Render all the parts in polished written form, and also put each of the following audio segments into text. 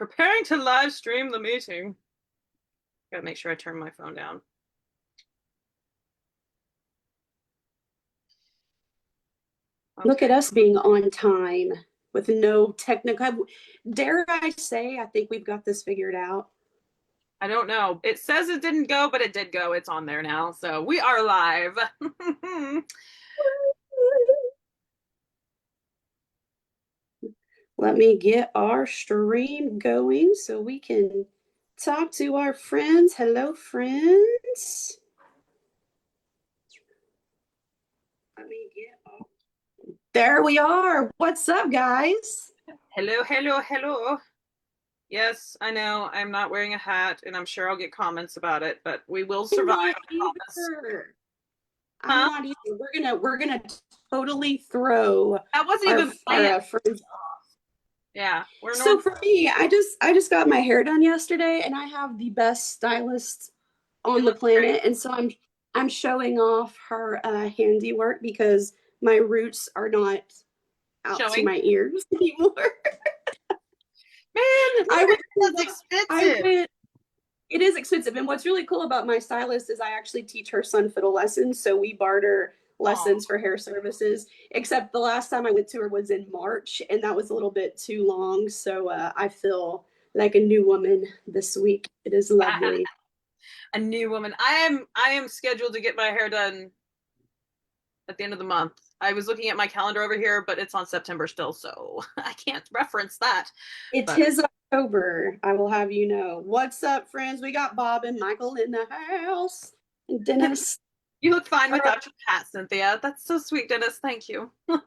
Preparing to live stream the meeting. Gotta make sure I turn my phone down. Look at Okay. us being on time with no technical. Dare I say, I think we've got this figured out. I don't know. It says it didn't go, but it did go. It's on there now. So we are live. Let me get our stream going so we can talk to our friends. Hello, friends. Let me get all... There we are. What's up, guys? Hello, hello, hello. Yes, I know I'm not wearing a hat, and I'm sure I'll get comments about it, but we will I'm survive. not I promise. either. I'm Huh? not either. We're gonna totally throw That wasn't our even planned. friends. Yeah, we're So normal. for me, I just got my hair done yesterday, and I have the best stylist It on the looks great. planet, and so I'm showing off her handiwork because my roots are not out to Showing. my ears anymore. Man, I that's went, I expensive. went. It is expensive, and what's really cool about my stylist is I actually teach her son fiddle lessons, so we barter Oh, lessons for hair services. Except the last time I went to her was in March, and that was a little bit too long. So I feel like a new woman this week. It is lovely. a new woman. I am scheduled to get my hair done at the end of the month. I was looking at my calendar over here, but it's on September still, so I can't reference that. It But is October, I will have you know. What's up, friends? We got Bob and Michael in the house, and Dennis. you look fine All right. without your hat, Cynthia. That's so sweet, Dennis. Thank you. I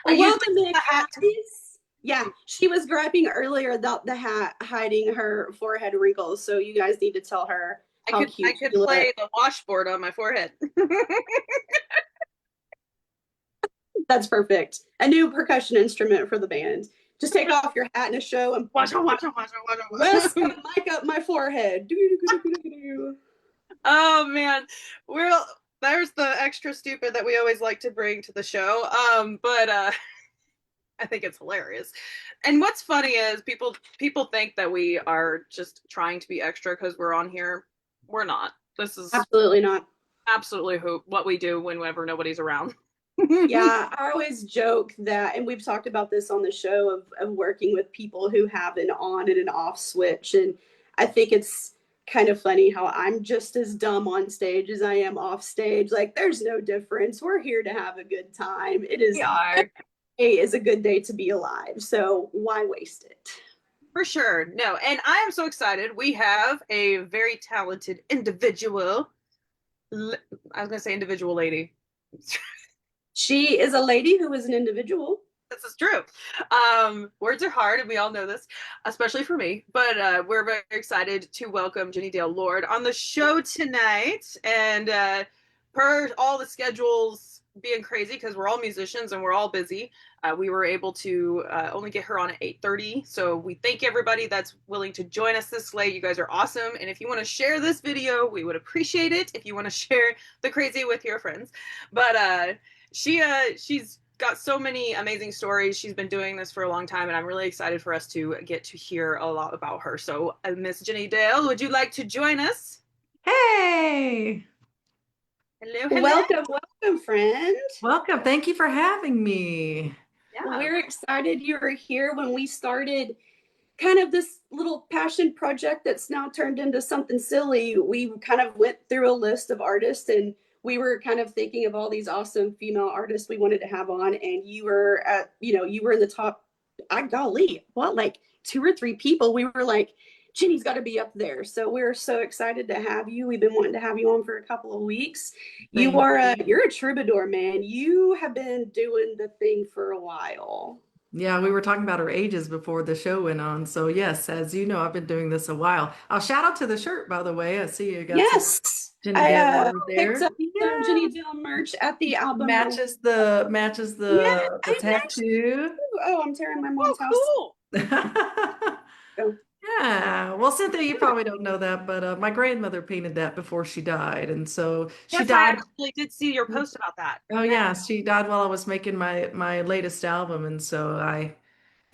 Well, usually welcome use in, the hat to. guys. Yeah, she was griping earlier about the hat hiding her forehead wrinkles. So you guys need to tell her I how could I cute could she looks. play the washboard on my forehead. That's perfect. A new percussion instrument for the band. Just take off your hat in a show and Watch out! Watch out! Watch out! Watch rest a out! mic up my forehead. Oh man, we're there's the extra stupid that we always like to bring to the show. But I think it's hilarious. And what's funny is people think that we are just trying to be extra because we're on here. We're not. This is Absolutely not. absolutely what we do whenever nobody's around. Yeah, I always joke that, and we've talked about this on the show of working with people who have an on and an off switch. And I think it's kind of funny how I'm just as dumb on stage as I am off stage. Like, there's no difference. We're here to have a good time. It We is, are. every day is a good day to be alive. So why waste it? For sure. No, and I am so excited. We have a very talented individual. I was going to say individual lady. She is a lady who is an individual. This is true. Words are hard, and we all know this, especially for me. But we're very excited to welcome Jenni Dale Lord on the show tonight. And per all the schedules being crazy, because we're all musicians and we're all busy, we were able to only get her on at 8:30. So we thank everybody that's willing to join us this late. You guys are awesome. And if you want to share this video, we would appreciate it. If you want to share the crazy with your friends, but she's got so many amazing stories. She's been doing this for a long time, and I'm really excited for us to get to hear a lot about her. So, Miss Jenni Dale, would you like to join us? Hey, Hello, hello. Welcome, friend. welcome. Thank you for having me. Yeah. We're excited you're here. When we started kind of this little passion project that's now turned into something silly, we kind of went through a list of artists, and we were kind of thinking of all these awesome female artists we wanted to have on, and you were you were in the top. I golly, what, like two or three people? We were like, Jenni's got to be up there. So we're so excited to have you. We've been wanting to have you on for a couple of weeks. Thank you. You're a troubadour, man. You have been doing the thing for a while. Yeah, we were talking about our ages before the show went on. So yes, as you know, I've been doing this a while. I'll shout out to the shirt, by the way. I see you got some Yes, Jenni I Dale Lord picked there. up some Yeah, Jenni Dale merch at the album. matches Yeah, the I matched tattoo. too. Oh, I'm tearing my Oh, mom's house. cool. Oh, Yeah. Well, Cynthia, you probably don't know that, but my grandmother painted that before she died, and so she Yes, I died. actually did see your post about that. Oh Yeah. yeah, she died while I was making my latest album, and so I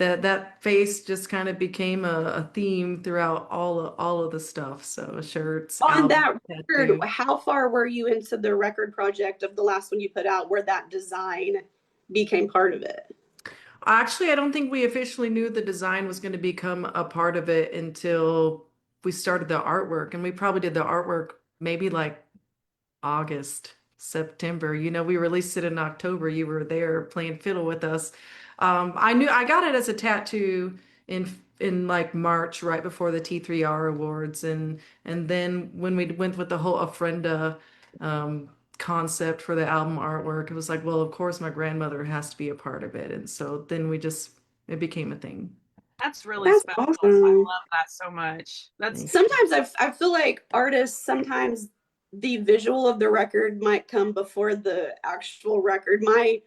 that face just kind of became a theme throughout all of the stuff. So shirts, On album, that record, tattoo. how far were you into the record project of the last one you put out where that design became part of it? Actually, I don't think we officially knew the design was going to become a part of it until we started the artwork, and we probably did the artwork maybe like August, September. We released it in October. You were there playing fiddle with us. I knew I got it as a tattoo in like March, right before the T3R Awards, and then when we went with the whole ofrenda um, concept for the album artwork, it was like, well, of course, my grandmother has to be a part of it, and so then we just it became a thing. That's really That's special. I awesome. love that so much. That's Thank you. Sometimes I feel like artists, sometimes the visual of the record might come before the actual record. My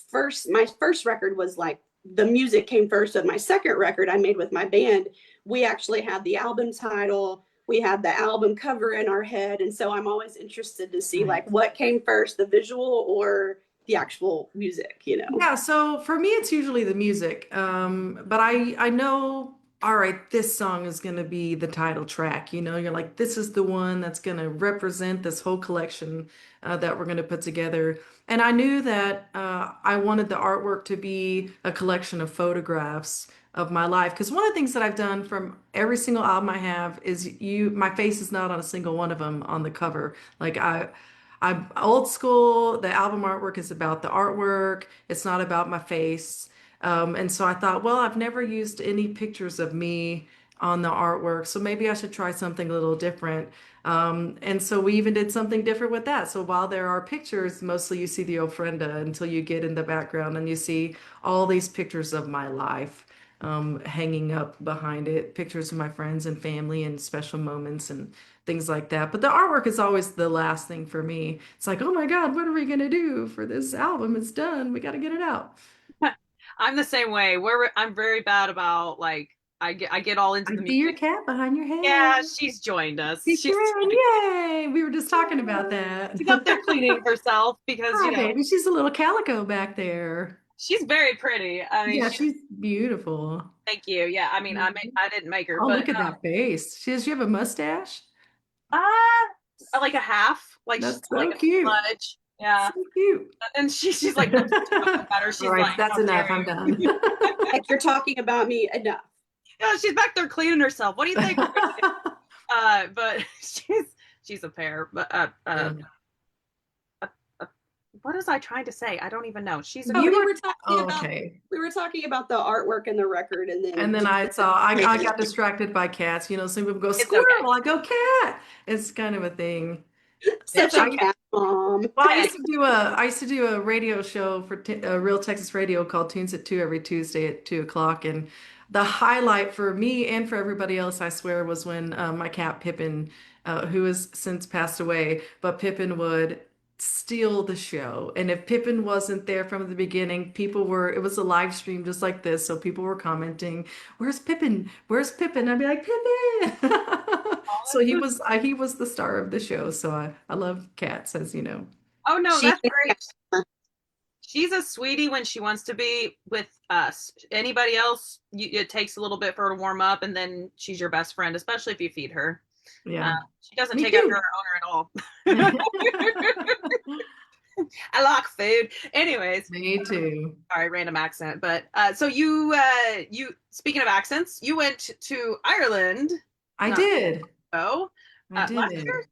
first record was like the music came first. Of my second record I made with my band, we actually had the album title, we had the album cover in our head, and so I'm always interested to see like Nice. what came first, the visual or the actual music, you know. Yeah, so for me, it's usually the music. But I know, all right, this song is going to be the title track. You're like, this is the one that's going to represent this whole collection that we're going to put together. And I knew that I wanted the artwork to be a collection of photographs of my life. Because one of the things that I've done from every single album I have is my face is not on a single one of them on the cover. Like I'm old school. The album artwork is about the artwork. It's not about my face. And so I thought, well, I've never used any pictures of me on the artwork, so maybe I should try something a little different. And so we even did something different with that. So while there are pictures, mostly you see the ofrenda until you get in the background and you see all these pictures of my life hanging up behind it, pictures of my friends and family and special moments and things like that. But the artwork is always the last thing for me. It's like, oh my God, what are we gonna do for this album? It's done. We got to get it out. I'm the same way. I'm very bad about like I get all into I the see your music. cat behind your head. Yeah, she's joined us. Big friend, yay! We were just talking about that. She's up there cleaning herself because Hi, baby. She's a little calico back there. she's very pretty. I mean, Yeah, she's beautiful. thank you. Yeah, I mean, I didn't make her, Oh, but look at that face. Does she have a mustache? like a half, That's like so a cute. smudge. Yeah, So cute. and she's like, "Don't talk about her." All She's right, like, that's "How enough. dare I'm done. you?" Like you're talking about me enough. Yeah, she's back there cleaning herself. What do you think? But she's a pair. But Yeah. uh, what was I trying to say? I don't even know. She's a Oh, You we were, were talking oh, about okay. we were talking about the artwork and the record, and And then then just I got distracted by cats. Some people go it's okay. squirrel, I go cat. It's kind of a thing. such It's a okay. cat mom. Well, Hey, I used to do a radio show for Real Texas Radio called Tunes at 2 every Tuesday at 2 o'clock. And the highlight for me and for everybody else, I swear, was when my cat Pippin, who has since passed away, but Pippin would steal the show. And if Pippin wasn't there from the beginning, it was a live stream just like this. So people were commenting, "Where's Pippin? Where's Pippin?" I'd be like, "Pippin." So he was the star of the show. So I love cats, as you know. oh no, She that's great. She's a sweetie when she wants to be with us. Anybody else, it takes a little bit for her to warm up, and then she's your best friend, especially if you feed her. Uh, Yeah. she doesn't Me take after too. her owner at all. I like food. Anyways, Me too. sorry, random accent. But so you speaking of accents, you went to Ireland I not did. so I last did. year,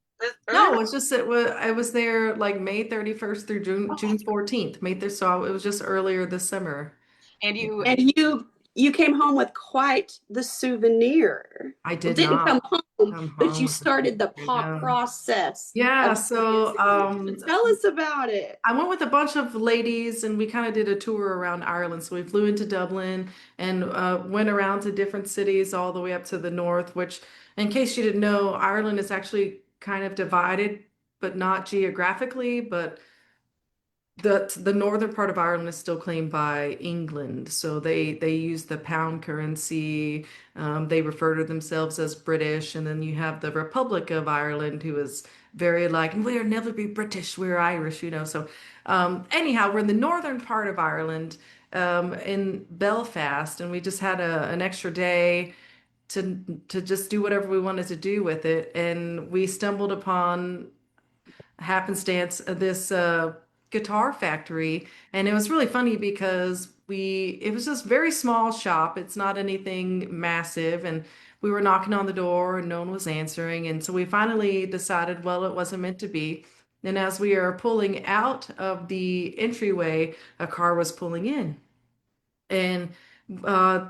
earlier. No, it's just that I was there like May 31st through June 14th. So it was just earlier this summer. And you and you came home with quite the souvenir. I Well, did didn't not come home, come but home you with the started the picture, pop no. process Yeah, of so tell us about it. I went with a bunch of ladies and we kind of did a tour around Ireland. So we flew into Dublin and went around to different cities all the way up to the north, which, in case you didn't know, Ireland is actually kind of divided, but not geographically, but the northern part of Ireland is still claimed by England. So they use the pound currency. They refer to themselves as British. And then you have the Republic of Ireland, who is very like, we'll never be British, we're Irish. So anyhow, we're in the northern part of Ireland. in Belfast, and we just had an extra day to just do whatever we wanted to do with it. And we stumbled upon happenstance this guitar factory, and it was really funny because it was just very small shop. It's not anything massive, and we were knocking on the door and no one was answering, and so we finally decided, well, it wasn't meant to be. And as we are pulling out of the entryway, a car was pulling in, and uh,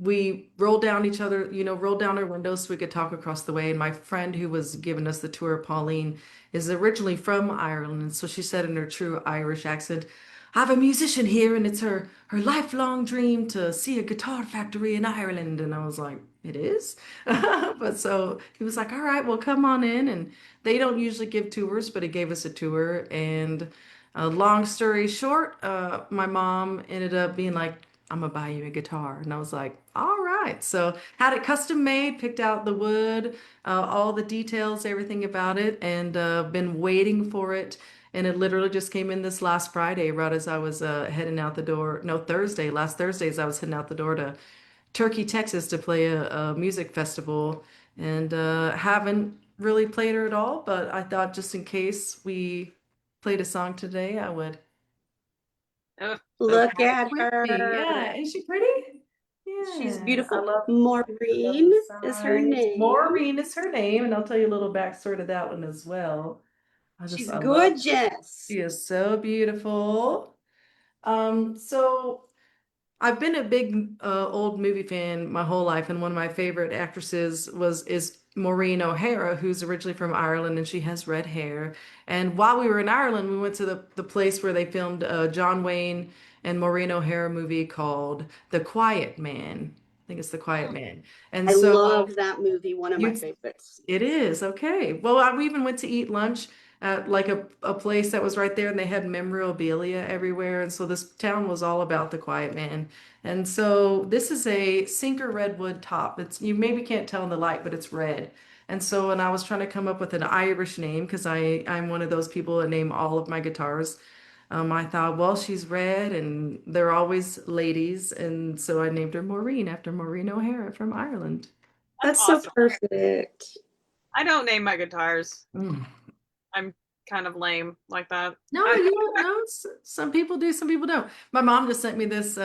we rolled down each other, rolled down our windows so we could talk across the way. And my friend who was giving us the tour, Pauline, is originally from Ireland. And so she said in her true Irish accent, I have a musician here, and it's her lifelong dream to see a guitar factory in Ireland. And I was like, it is? But so he was like, all right, well, come on in. And they don't usually give tours, but he gave us a tour. And long story short, my mom ended up being like, I'm gonna buy you a guitar. And I was like, all right. So had it custom made, picked out the wood, all the details, everything about it, and been waiting for it. And it literally just came in this last Friday, right as I was heading out the door. No, Thursday, last Thursday, as I was heading out the door to Turkey, Texas to play a music festival. And haven't really played her at all, but I thought just in case we played a song today, I would Oh, so Look cool. at with me. Yeah, her. is she pretty? She's Yeah, beautiful. I love the Maureen is her size. name. Maureen is her name, and I'll tell you a little backstory to that one as well. She's I love, gorgeous. she is so beautiful. So I've been a big old movie fan my whole life, and one of my favorite actresses is Maureen O'Hara, who's originally from Ireland, and she has red hair. And while we were in Ireland, we went to the place where they filmed John Wayne and Maureen O'Hara movie called The Quiet Man. I think it's The Quiet Man. And I so love that movie, one of my you favorites. it is okay. Well, we even went to eat lunch at like a place that was right there, and they had memorabilia everywhere. And so this town was all about the Quiet Man. And so this is a sinker redwood top. It's you maybe can't tell in the light, but it's red. And so when I was trying to come up with an Irish name, because I'm one of those people that name all of my guitars, I thought, well, she's red, and they're always ladies, and so I named her Maureen after Maureen O'Hara from Ireland. That's That's so awesome. perfect. I don't name my guitars. Mm. I'm kind of lame like that. No, I, you don't know. Some people do, some people don't. My mom just sent me this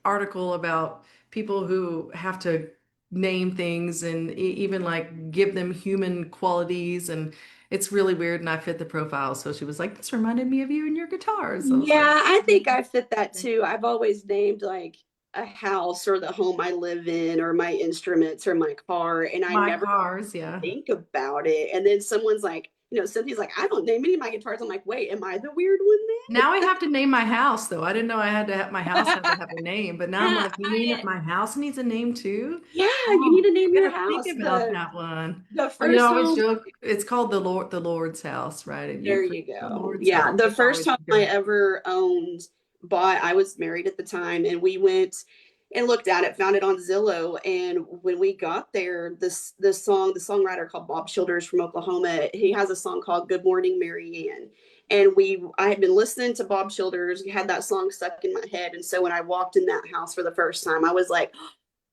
article about people who have to name things and even like give them human qualities, and it's really weird. And I fit the profile, so she was like, "This reminded me of you and your guitars." I was like, Yeah, I think I fit that too. I've always named like a house or the home I live in or my instruments or my car, and I "My never cars, yeah." think about it. And then someone's like, Cynthia's like, I don't name any of my guitars. I'm like, wait, am I the weird one Now I have to name my house, though. I didn't know I had to have my house had to have a name, but now I'm then? like, you mean that my house needs a name too? Yeah, you Oh, need to name I your gotta think house. about that one. The Or I first always home, joke it's called the Lord's house, right? And there you you the go. Lord's Yeah, house. the It's first always home a I joke. ever bought, I was married at the time, and we went and looked at it, found it on Zillow. And when we got there, the songwriter called Bob Childers from Oklahoma, he has a song called Good Morning Mary Ann. And I had been listening to Bob Childers, had that song stuck in my head. And so when I walked in that house for the first time, I was like,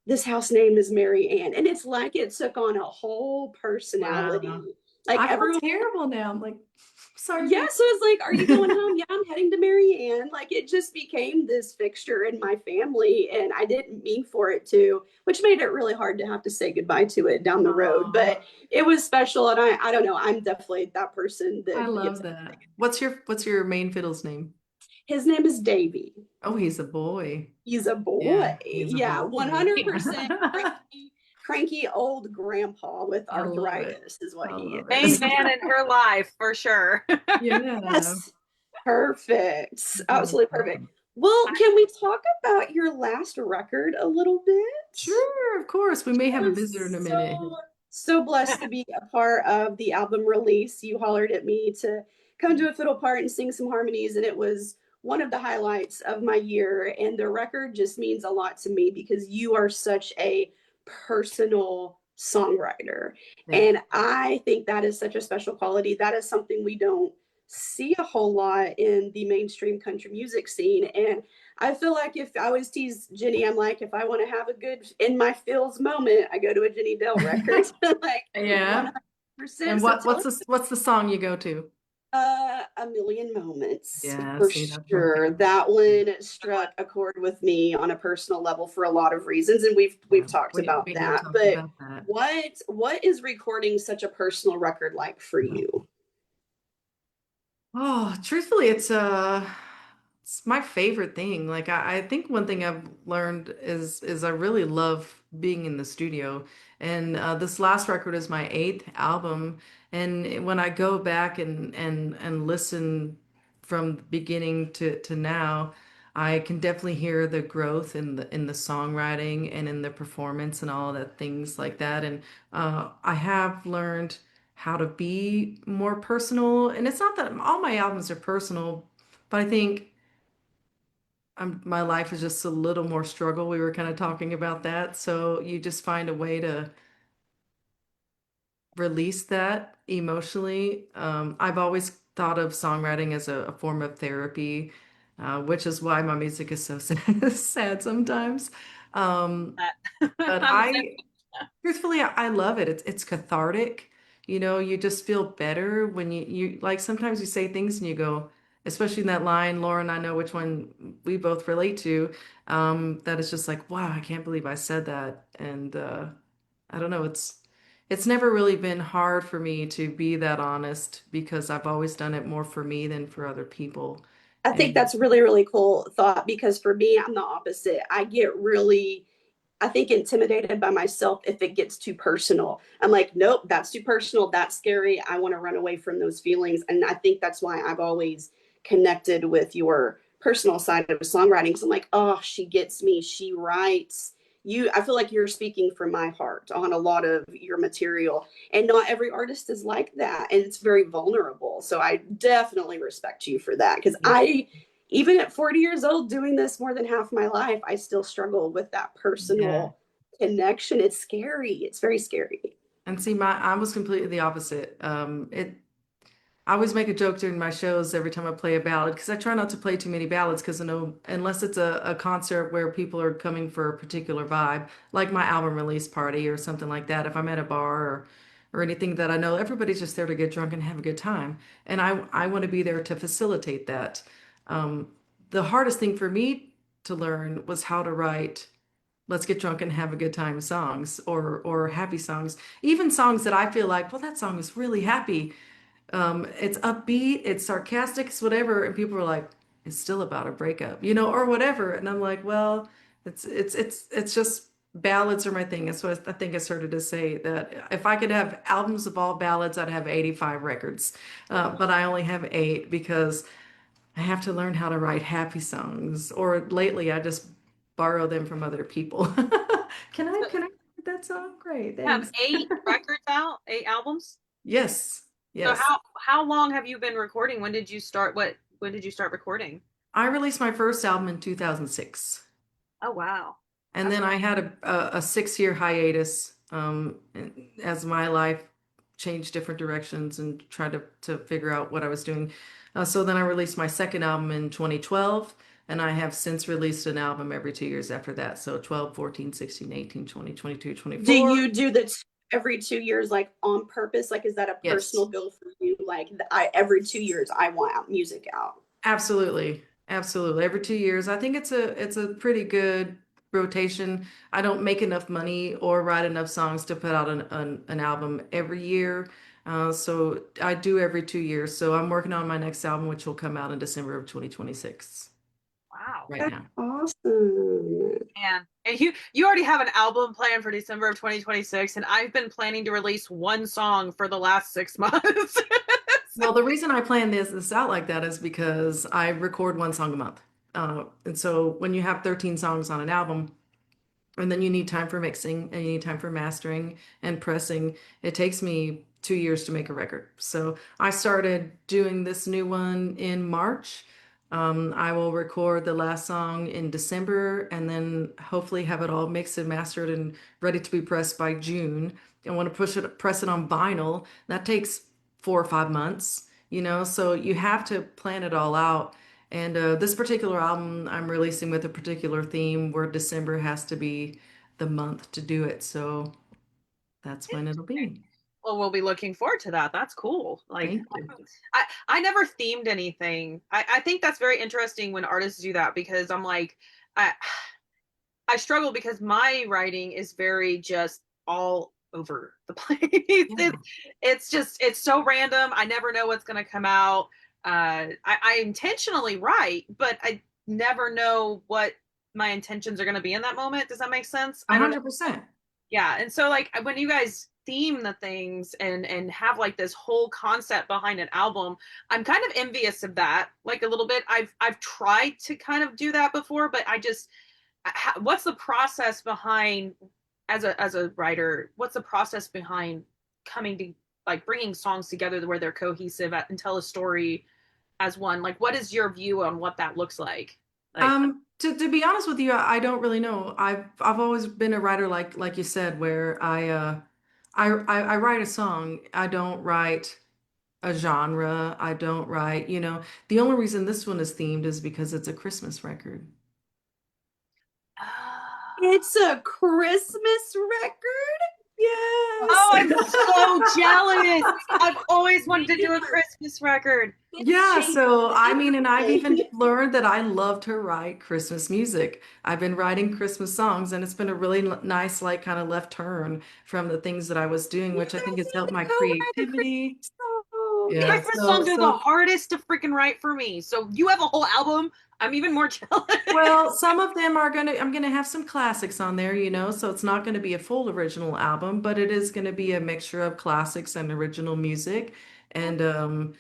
this house name is Mary Ann. And it's like it took on a whole personality. Wow. Like I feel everyone, terrible now. I'm like, sorry, yeah, babe. so it's like, are you going home? Yeah, I'm heading to Mary Ann. Like it just became this fixture in my family, and I didn't mean for it to, which made it really hard to have to say goodbye to it down the road. Oh, But it was special, and I don't know, I'm definitely that person I that gets love that. What's your main fiddle's name? his name is Davy. Oh, he's a boy. He's a boy. Yeah, he's a Yeah, boy. 100% cranky old grandpa with I love it. arthritis is what I he love main is. it. man in her life for sure. Yeah. Yes. Perfect. That's Absolutely perfect. awesome. Well, can we talk about your last record a little bit? Sure, of course. We may have I a was visitor in a minute. so blessed to be a part of the album release. You hollered at me to come to a fiddle part and sing some harmonies, and it was one of the highlights of my year. And the record just means a lot to me because you are such a personal songwriter. Yeah. And I think that is such a special quality. That is something we don't see a whole lot in the mainstream country music scene. And I feel like if I always tease Jenni, I'm like, if I want to have a good in my feels moment, I go to a Jenni Dale record. Like Yeah. 100%. And So tell what's the song you go to? A Million Moments Yeah, for see, that's my sure. favorite. That one struck a chord with me on a personal level for a lot of reasons, and we've Yeah, talked about we have that. talked But about that. what is recording such a personal record like for you? Oh, truthfully, it's my favorite thing. Like I think one thing I've learned is I really love being in the studio. And this last record is my eighth album. And when I go back and listen from the beginning to now, I can definitely hear the growth in the songwriting and in the performance and all of that things like that. And I have learned how to be more personal. And it's not that all my albums are personal, but I think my life is just a little more struggle. We were kind of talking about that. So you just find a way to release that emotionally. I've always thought of songwriting as a form of therapy, which is why my music is so sad sometimes. Um, but I'm the same. truthfully, I love it. It's cathartic. You know, you just feel better when you like sometimes you say things and you go, especially in that line, Lauren, I know which one we both relate to. That is just like, wow, I can't believe I said that. And I don't know, it's never really been hard for me to be that honest because I've always done it more for me than for other people. I think And that's really, really cool thought because for me, I'm the opposite. I get really I think intimidated by myself if it gets too personal. I'm like, nope, that's too personal. That's scary. I want to run away from those feelings. And I think that's why I've always connected with your personal side of songwriting. Because I'm like, oh, she gets me. She writes. I feel like you're speaking from my heart on a lot of your material. And not every artist is like that. And it's very vulnerable. So I definitely respect you for that. Because even at 40 years old, doing this more than half my life, I still struggle with that yeah. personal connection. It's scary. It's very scary. And see, I was completely the opposite. I always make a joke during my shows every time I play a ballad because I try not to play too many ballads because I know unless it's a concert where people are coming for a particular vibe, like my album release party or something like that, if I'm at a bar or anything that I know everybody's just there to get drunk and have a good time. And I want to be there to facilitate that. Um, the hardest thing for me to learn was how to write let's get drunk and have a good time songs or happy songs. Even songs that I feel like, well, that song is really happy, it's upbeat, it's sarcastic, it's whatever, and people are like, it's still about a breakup, or whatever. And I'm like, well, it's just ballads are my thing. That's what I think I started to say that if I could have albums of all ballads, I'd have 85 records. But I only have eight because I have to learn how to write happy songs. Or lately, I just borrow them from other people. So Can I write that song? Great, you have thanks. 8 records out, 8 albums. Yes, So yes. how long have you been recording? When did you start recording? I released my first album in 2006. Oh wow. And That's then a I had a 6 year hiatus as my life changed different directions and tried to figure out what I was doing. So then I released my second album in 2012, and I have since released an album every 2 years after that. So 12, 14, 16, 18, 20, 22, Do 24. you do that every 2 years, like on purpose? Like, is that a Yes. personal goal for you? Like, every 2 years, I want out music out. Absolutely. Absolutely. Every 2 years. I think it's a pretty good rotation. I don't make enough money or write enough songs to put out an album every year. So I do every 2 years. So I'm working on my next album, which will come out in December of 2026 wow. right That's now. awesome. Man. And you already have an album planned for December of 2026, and I've been planning to release one song for the last 6 months. Well, the reason I plan this out like that is because I record one song a month. And so when you have 13 songs on an album, and then you need time for mixing and you need time for mastering and pressing. It takes me 2 years to make a record. So I started doing this new one in March. I will record the last song in December and then hopefully have it all mixed and mastered and ready to be pressed by June. I want to press it on vinyl. That takes 4 or 5 months. you know, so you have to plan it all out. And this particular album I'm releasing with a particular theme where December has to be the month to do it. So that's when it'll be. Well, we'll be looking forward to that. That's cool. Like, Thank you. I never themed anything. I think that's very interesting when artists do that because I'm like, I I struggle because my writing is very just all over the place. Yeah. It's just it's so random. I never know what's going to come out. I intentionally write, but I never know what my intentions are going to be in that moment. Does that make sense? I don't know. 100%. Yeah, and so like when you guys theme the things and have like this whole concept behind an album, I'm kind of envious of that. Like a little bit. I've tried to kind of do that before, but I just what's the process behind as a writer? What's the process behind coming to like bringing songs together where they're cohesive and tell a story as one? Like, what is your view on what that looks like? Like, To be honest with you, I don't really know. I've always been a writer like you said, where I write a song. I don't write a genre. I don't write, you know, the only reason this one is themed is because it's a Christmas record. It's a Christmas record. Yes. oh, I'm so jealous. I've always wanted to do a Christmas record. It's Yeah, changed so I mean, and I've even everything. learned that I love to write Christmas music. I've been writing Christmas songs, and it's been a really nice, like, kind of left turn from the things that I was doing, You which I think guys has need helped to my co-write the creativity. Christmas song. Yeah, Christmas songs are the hardest to freaking write for me. So you have a whole album. I'm even more jealous. well, some of them are I'm gonna have some classics on there, you know, so it's not gonna be a full original album, but it is gonna be a mixture of classics and original music. And I'm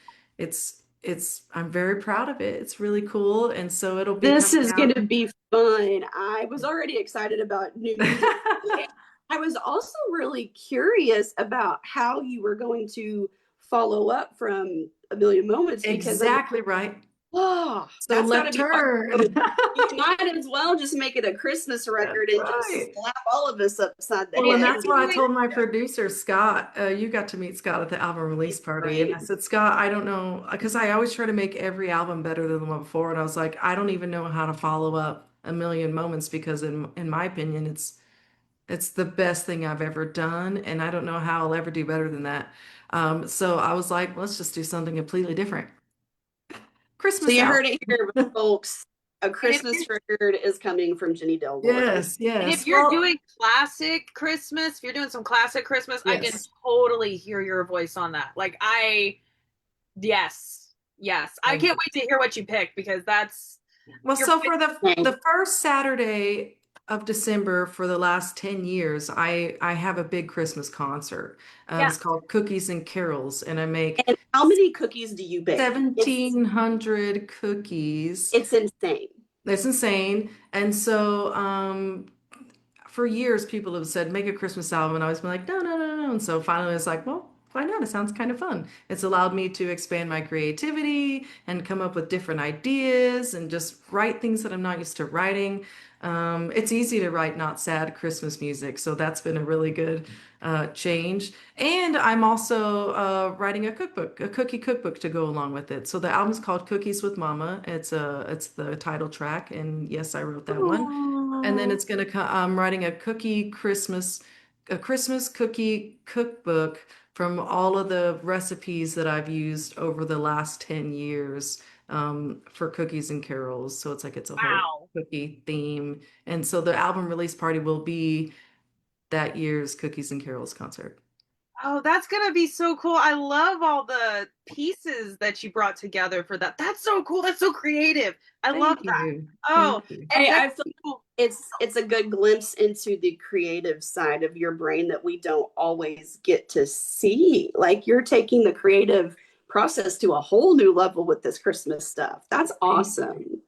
very proud of it. It's really cool. And so it'll be This coming is going out. to be fun. I was already excited about new music. I was also really curious about how you were going to follow up from A Million Moments because I'm like, Exactly right. oh, So that's got to left be hard. turn. You might as well just make it a Christmas That's record and just right. slap all of us upside the And Well, and if head. you're that's what I doing told my producer, Scott. You got to meet Scott at the album release It's party. And I great. said, Scott, I don't know, because I always try to make every album better than the one before. And I was like, I don't even know how to follow up A Million Moments because in my opinion, it's the best thing I've ever done. And I don't know how I'll ever do better than that. So I was like, let's just do something completely different. So Christmas you album. heard it here, folks. A and if Christmas you're record is coming from Jenni Dale Lord. Yes, and if yes. you're Well, doing classic Christmas, if you're doing some classic Christmas, I can yes. totally hear your voice on that. Like I yes. Yes. I Thank can't you. wait to hear what you pick because that's Well, your so for the Thanks. first Saturday of December for the last 10 years, I have a big Christmas concert. yeah. It's called Cookies and Carols, and I make And how many cookies do you bake? It's 1,700 cookies. it's insane. That's insane. And so for years, people have said, make a Christmas album. And I was been like, no, no, no, no. And so finally, it's like, well, why not? It sounds kind of fun. It's allowed me to expand my creativity and come up with different ideas and just write things that I'm not used to writing. It's easy to write not sad Christmas music. So that's been a really good change. And I'm also writing a cookbook, a cookie cookbook to go along with it. So the album's called Cookies with Mama. It's the title track. And yes, I wrote that one. And then Oh, it's gonna come, I'm writing a Christmas cookie cookbook from all of the recipes that I've used over the last 10 years for cookies and carols. So it's a whole Wow. cookie theme. And so the album release party will be that year's Cookies and Carols concert. Oh, that's gonna be so cool. I love all the pieces that you brought together for that. That's so cool. That's so creative. I love Thank that. you. Oh, Thank you. and I that's feel cool. it's a good glimpse into the creative side of your brain that we don't always get to see. Like you're taking the creative process to a whole new level with this Christmas stuff. That's Thank you. awesome.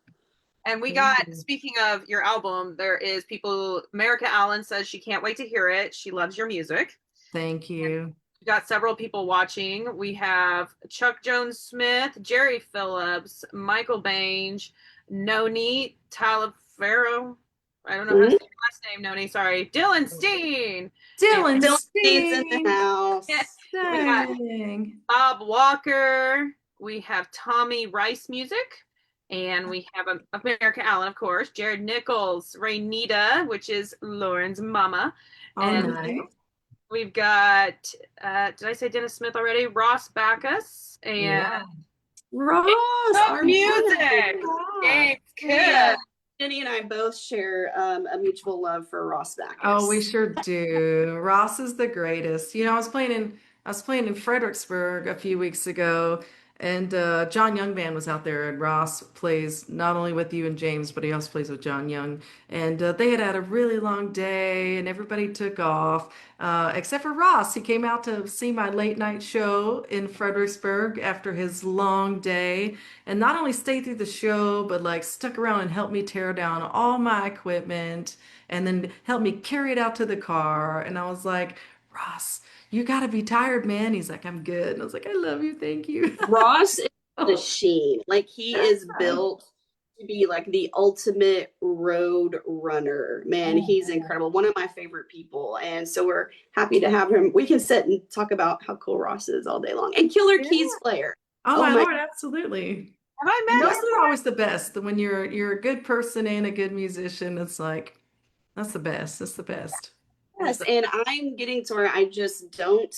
And we Thank got, you. speaking of your album, there is people, America Allen says she can't wait to hear it. She loves your music. Thank you. We got several people watching. We have Chuck Jones Smith, Jerry Phillips, Michael Bange, Noni Talaferro. I don't know how to say Mhm. your last name, Noni. Sorry. Dylan Steen. And Dylan Dylan Steve's in the Steen. house. we got Dang. Bob Walker. We have Tommy Rice Music. And we have America Allen, of course, Jared Nichols, Rainita, which is Lauren's mama. Oh, And nice. we've got, did I say Dennis Smith already? Ross Backus and Yeah. Ross, our music. James Yeah, Cook. Jenny and I both share a mutual love for Ross Backus. Oh, we sure do. Ross is the greatest. I was playing in Fredericksburg a few weeks ago, and John Young Band was out there, and Ross plays not only with you and James, but he also plays with John Young. And they had a really long day, and everybody took off, except for Ross. He came out to see my late night show in Fredericksburg after his long day, and not only stayed through the show, but like stuck around and helped me tear down all my equipment and then helped me carry it out to the car. And I was like, Ross, you gotta be tired, man. He's like, I'm good. And I was like, I love you. Thank you. Ross is a Oh, machine. Like he is built to be like the ultimate road runner. Man, he's incredible. One of my favorite people. And so we're happy to have him. We can sit and talk about how cool Ross is all day long. And Killer yeah. Keys player. Oh Oh my my Lord, absolutely. Have I And met those him? are always the best. When you're a good person and a good musician, it's like that's the best. That's the best. yes. And I'm getting to where I just don't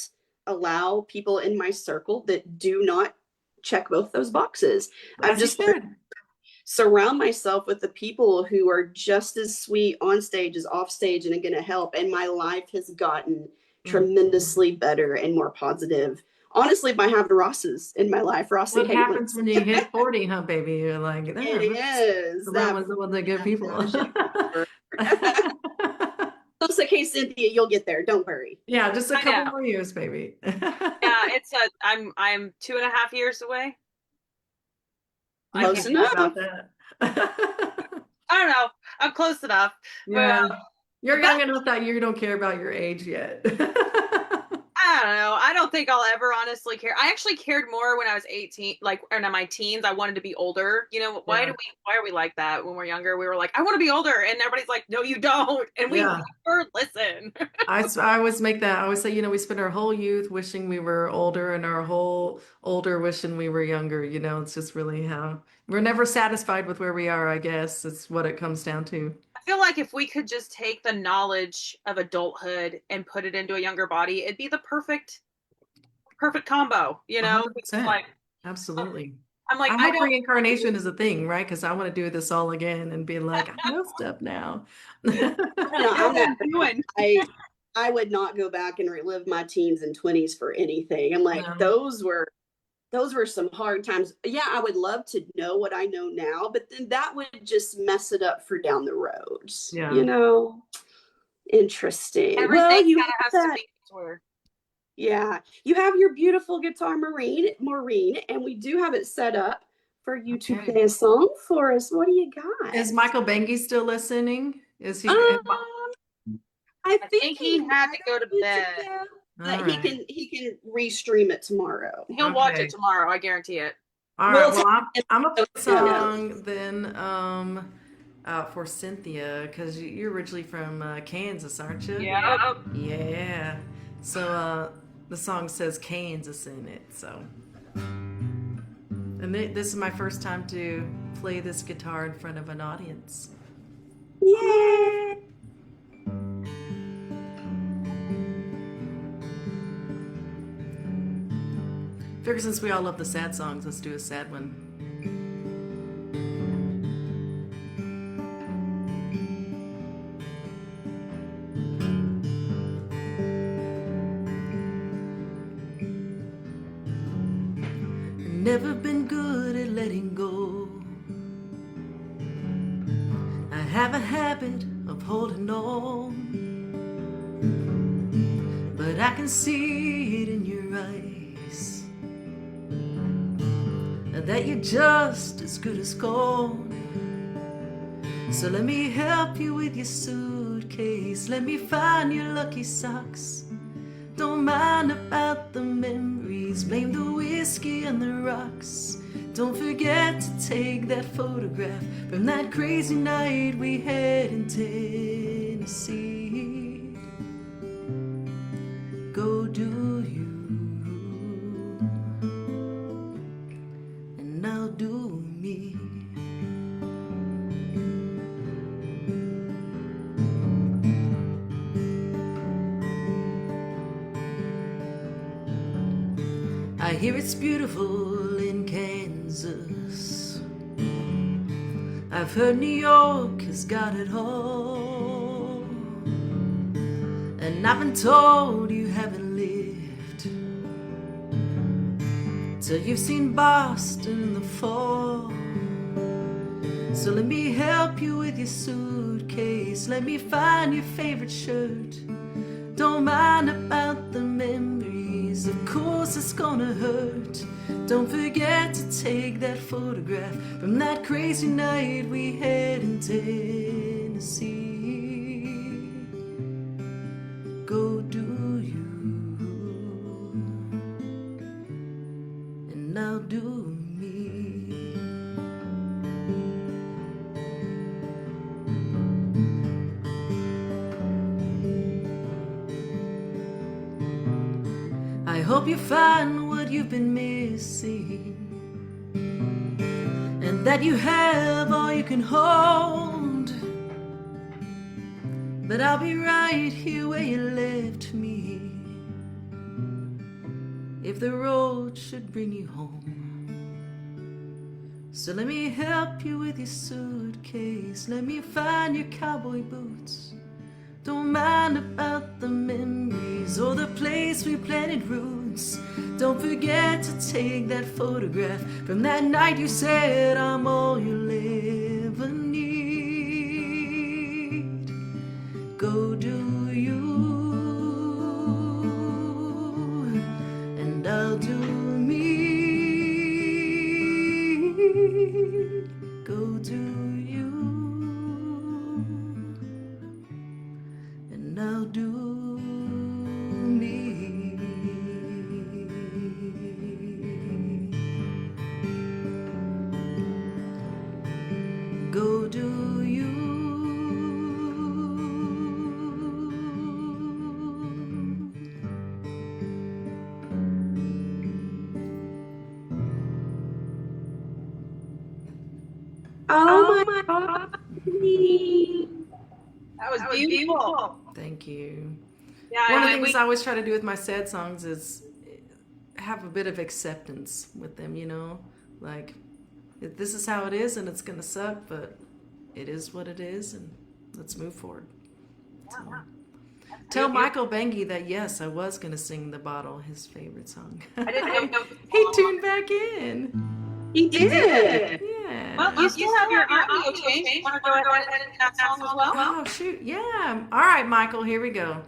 allow people in my circle that do not check both those boxes. I've As you just learned should. surround myself with the people who are just as sweet on stage as off stage and are going to help. And my life has gotten Mm. tremendously better and more positive. Honestly, by having Rosses in my life, Rossi What happens Halens. when you hit 40, huh, baby? You're like, It oh, let's is surround that myself with the good people. fellowship. So it's like, hey, Cynthia, you'll get there. Don't worry. Yeah, just a I couple know. more years, baby. Yeah, I'm 2.5 years away. You I Close can't can't, care enough. about that. I don't know. I'm close enough. But Yeah. You're that young enough that you don't care about your age yet. I don't know. I don't think I'll ever honestly care. I actually cared more when I was 18, like or in my teens. I wanted to be older. You know, Yeah. why are we like that when we're younger? We were like, I want to be older, and everybody's like, no, you don't. And we Yeah. never listen. I always make that. I always say, we spend our whole youth wishing we were older and our whole older wishing we were younger. It's just really how we're never satisfied with where we are, I guess. It's what it comes down to. I feel like if we could just take the knowledge of adulthood and put it into a younger body, it'd be the perfect combo, you know? It's 100%. like Absolutely. I'm like, I I hope don't reincarnation is a thing, right? Because I want to do this all again and be like, I know stuff now. I don't know. know I'm what that I'm doing. I would not go back and relive my teens and 20s for anything. I'm like, No. those were some hard times. Yeah, I would love to know what I know now, but then that would just mess it up for down the road. Yeah. You know, interesting. Everything Well, you kind of have has to that. be sort. Yeah, you have your beautiful guitar, Maureen, and we do have it set up for you to Okay. play a song for us. What do you got? Is Michael Bengi still listening? Is he? Um, I I think think he he might had to go have to been to bed. bed, All but he right. can restream it tomorrow. He'll watch it Okay. tomorrow, I guarantee it. All right. We'll Well, tell I'm gonna him play a so he knows. song then for Cynthia because you're originally from Kansas, aren't you? Yeah. Yeah. So the song says Kansas in it. So, and this is my first time to play this guitar in front of an audience. Yay! Figure since we all love the sad songs, let's do a sad one. Never been good at letting go. I have a habit of holding on, but I can see it in your eyes that you're just as good as gone. So let me help you with your suitcase. Let me find your lucky socks. Don't mind about the memories. Blame the whiskey and the rocks. Don't forget to take that photograph from that crazy night we had in Tennessee. Go do you. I hear it's beautiful in Kansas. I've heard New York has got it all. And I've been told you haven't lived till you've seen Boston in the fall. So let me help you with your suitcase. Let me find your favorite shirt. Don't mind about the memories. Of course it's gonna hurt. Don't forget to take that photograph from that crazy night we had in Tennessee. Go do you, and I'll do me. I hope you find what you've been missing, and that you have all you can hold. But I'll be right here where you left me, if the road should bring you home. So let me help you with your suitcase. Let me find your cowboy boots. Don't mind about the memories or the place we planted roots. Don't forget to take that photograph from that night you said I'm all you'll ever need. Go do you, and I'll do me. Go do you, and I'll do me. Go do you. Oh my God. That was beautiful. Thank you. Yeah, One of the things I always try to do with my sad songs is have a bit of acceptance with them, you know? Like, this is how it is and it's gonna suck, but it is what it is, and let's move forward. So, tell Michael Bengi that yes, I was gonna sing The Bottle, his favorite song. I didn't know. He tuned back in. He did. Yeah. Well, you still have your audio change. You want to go ahead and edit that song as well? Oh, shoot. Yeah. All right, Michael, here we go.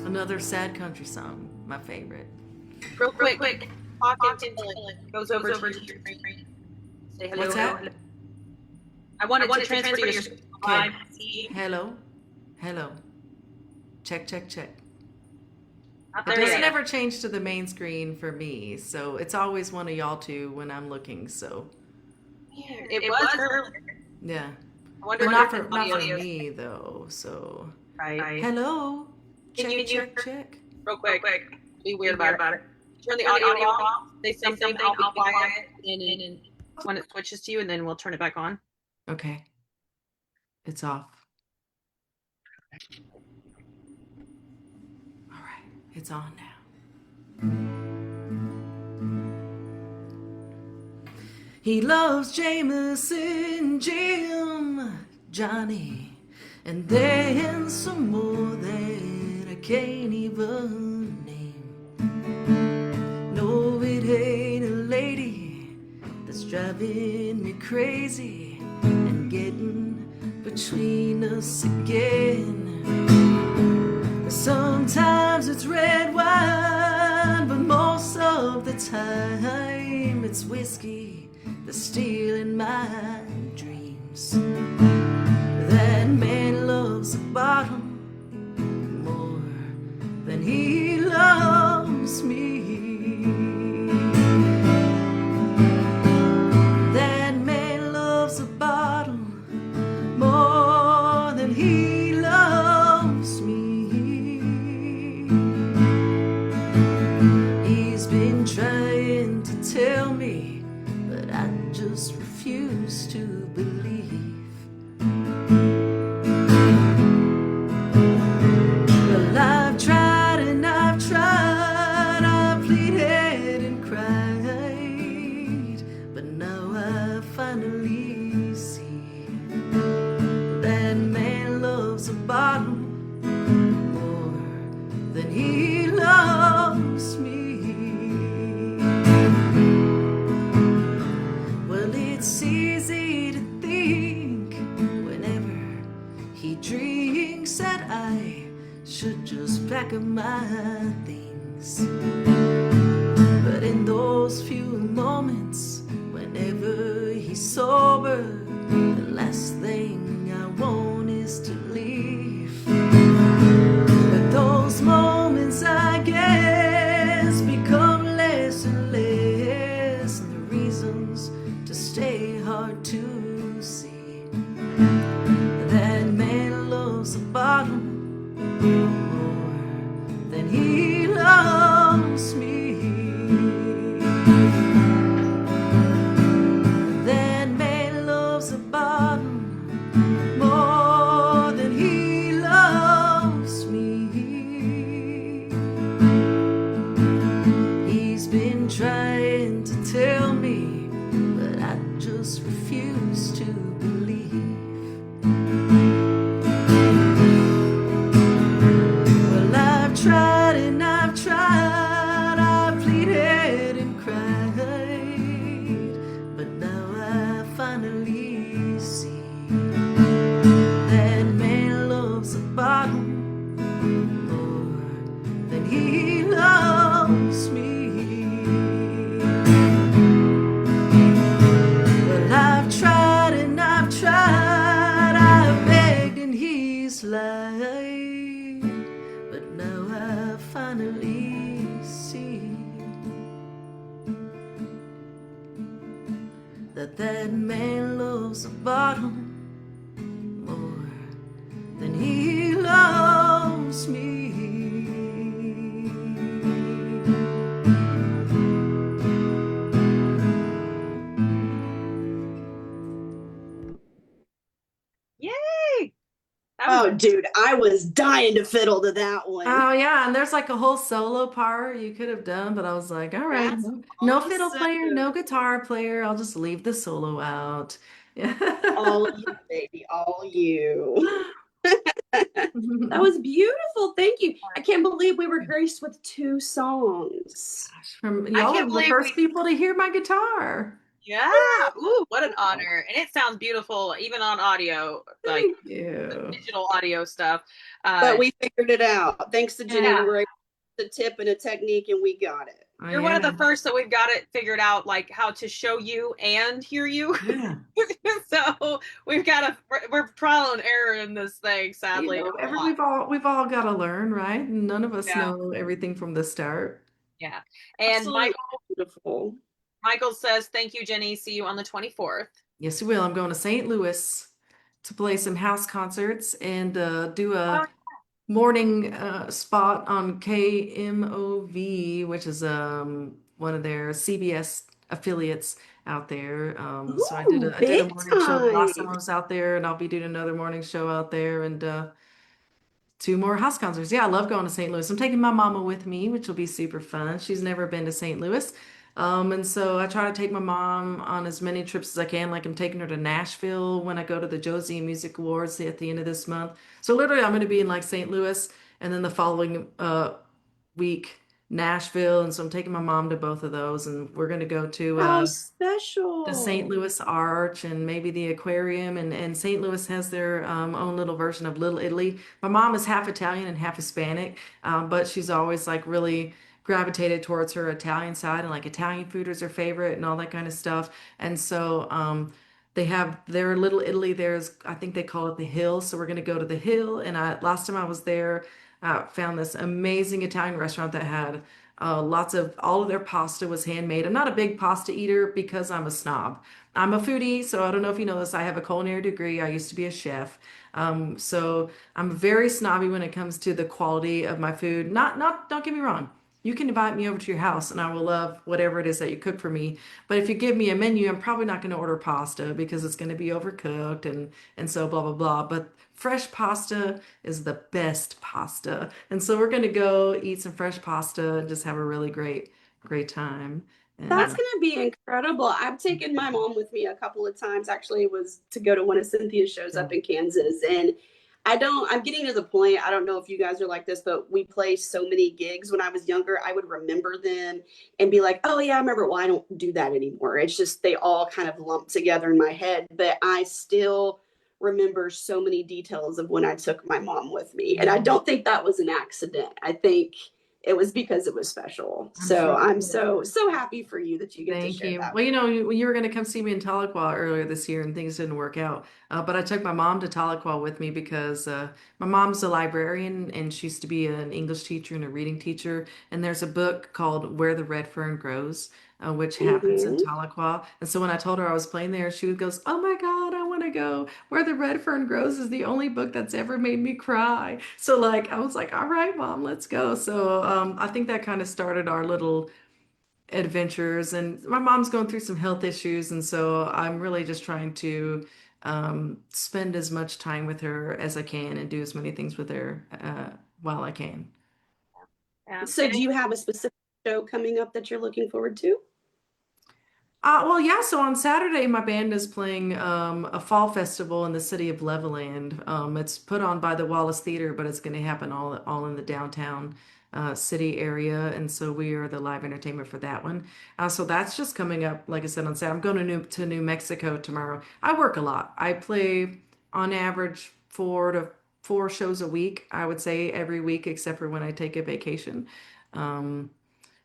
Another sad country song, my favorite. Real quick. Talk until it goes over to your screen. Say hello. What's that? I wanted to transfer to your screen. Okay. Hello. Check. Not It there doesn't yet. ever change to the main screen for me, so it's always one of y'all two when I'm looking, so It was earlier. yeah. I wonder But not if for, the not for audio- me, though, so. Right. Hello. Can you- Check. Real quick. Be weird about it. Turn the audio off. Say something. I'll be quiet. And when it switches to you, and then we'll turn it back on. Okay. It's off. All right. It's on now. He loves Jameson, Jim, Johnny, and then some more that I can't even name. No, it ain't a lady that's driving me crazy and getting between us again. Sometimes it's red wine, but most of the time it's whiskey that's stealing my dreams. That man loves a bottle more than he loves me. That man loves a bottle more than he loves me. He's been trying to tell me, but I just refuse to believe. Well, I've tried and I've tried. should just pack up my things. But in those few moments, whenever he's sober, the last thing I want is to leave. But those moments, I guess, become less and less, and the reasons to stay hard to see. That man loves the bottom more than he loves me. That man loves the bottom more than he loves me. He's been trying to tell me, but I just refuse to believe. Well, I've tried and I've tried, I've pleaded and cried, but now I finally see that man loves the bottom more than he loves me. Well, I've tried and I've tried, I've begged and he's lied, but now I finally see that that man loves the bottom more than he loves me. Yay! That was Oh, dude, I was dying to fiddle to that one. Oh yeah, and there's like a whole solo part you could have done, but I was like, all right, That's no fiddle player, awesome. no guitar player. I'll just leave the solo out. Yeah. All you, baby, all you. That was beautiful. Thank you. I can't believe we were graced with 2 songs. From I y'all can't were the believe first we people to hear my guitar. yeah. Ooh, what an honor. And it sounds beautiful even on audio, like Thank the Yeah. digital audio stuff. But we figured it out. Thanks to Jenni, we Yeah. were able to tip and a technique, and we got it. You're one of Yeah. the first that we've got it figured out, like how to show you and hear you. Yeah. So we've got we're trial and error in this thing, You sadly, know, a lot. we've all got to learn, right? None of us Yeah, know everything from the start. yeah. And Absolutely beautiful. Michael says, "Thank you, Jenni. See you on the 24th." Yes, we will. I'm going to St. Louis to play some house concerts and do a Oh, morning spot on KMOV, which is one of their CBS affiliates out there. So Ooh, I did a big morning show the last time time. I was out there, and I'll be doing another morning show out there, and 2 more house concerts. Yeah, I love going to St. Louis. I'm taking my mama with me, which will be super fun. She's never been to St. Louis. And so I try to take my mom on as many trips as I can. Like I'm taking her to Nashville when I go to the Josie Music Awards at the end of this month. So literally I'm going to be in like St. Louis and then the following week Nashville. And so I'm taking my mom to both of those and we're going to go to How the St. special. Louis Arch and maybe the aquarium. And St. Louis has their own little version of Little Italy. My mom is half Italian and half Hispanic, but she's always like really gravitated towards her Italian side and like Italian food is her favorite and all that kind of stuff. And so they have their Little Italy. There's, I think they call it the Hill. So we're going to go to the Hill. And last time I was there, found this amazing Italian restaurant that had lots of all of their pasta was handmade. I'm not a big pasta eater because I'm a snob. I'm a foodie, so I don't know if you know this. I have a culinary degree. I used to be a chef. So I'm very snobby when it comes to the quality of my food. Don't get me wrong. You can invite me over to your house and I will love whatever it is that you cook for me. But if you give me a menu, I'm probably not going to order pasta because it's going to be overcooked and so blah blah blah. But fresh pasta is the best pasta. And so we're going to go eat some fresh pasta and just have a really great time. That's And going to be incredible. I've taken my mom with me a couple of times. Actually, it was to go to one of Cynthia's shows up in Kansas. And I'm getting to the point, I don't know if you guys are like this, but we play so many gigs. When I was younger, I would remember them and be like, oh, yeah, I remember. Well, I don't do that anymore. It's just they all kind of lump together in my head. But I still remembers so many details of when I took my mom with me. And I Mm, don't think that was an accident. I think it was because it was special. I'm sure. So I'm so happy for you that you get to Thank share you. that Well, with you were going to come see me in Tahlequah earlier this year, and things didn't work out. But I took my mom to Tahlequah with me because my mom's a librarian, and she used to be an English teacher and a reading teacher. And there's a book called Where the Red Fern Grows, which me. happens in Hmm. Tahlequah. And so when I told her I was playing there, she goes, "Oh my God, I want to go. Where the Red Fern Grows is the only book that's ever made me cry." So like I was like, "All right, Mom, let's go." So I think that kind of started our little adventures. And my mom's going through some health issues, and so I'm really just trying to spend as much time with her as I can and do as many things with her while I can. Yeah. So do you have a specific show coming up that you're looking forward to? Well, yeah. So on Saturday, my band is playing a fall festival in the city of Leveland. It's put on by the Wallace Theater, but it's going to happen all in the downtown city area, and so we are the live entertainment for that one. So that's just coming up. Like I said on Saturday, I'm going to New Mexico tomorrow. I work a lot. I play on average 4 to 4 shows a week. I would say every week, except for when I take a vacation. Um,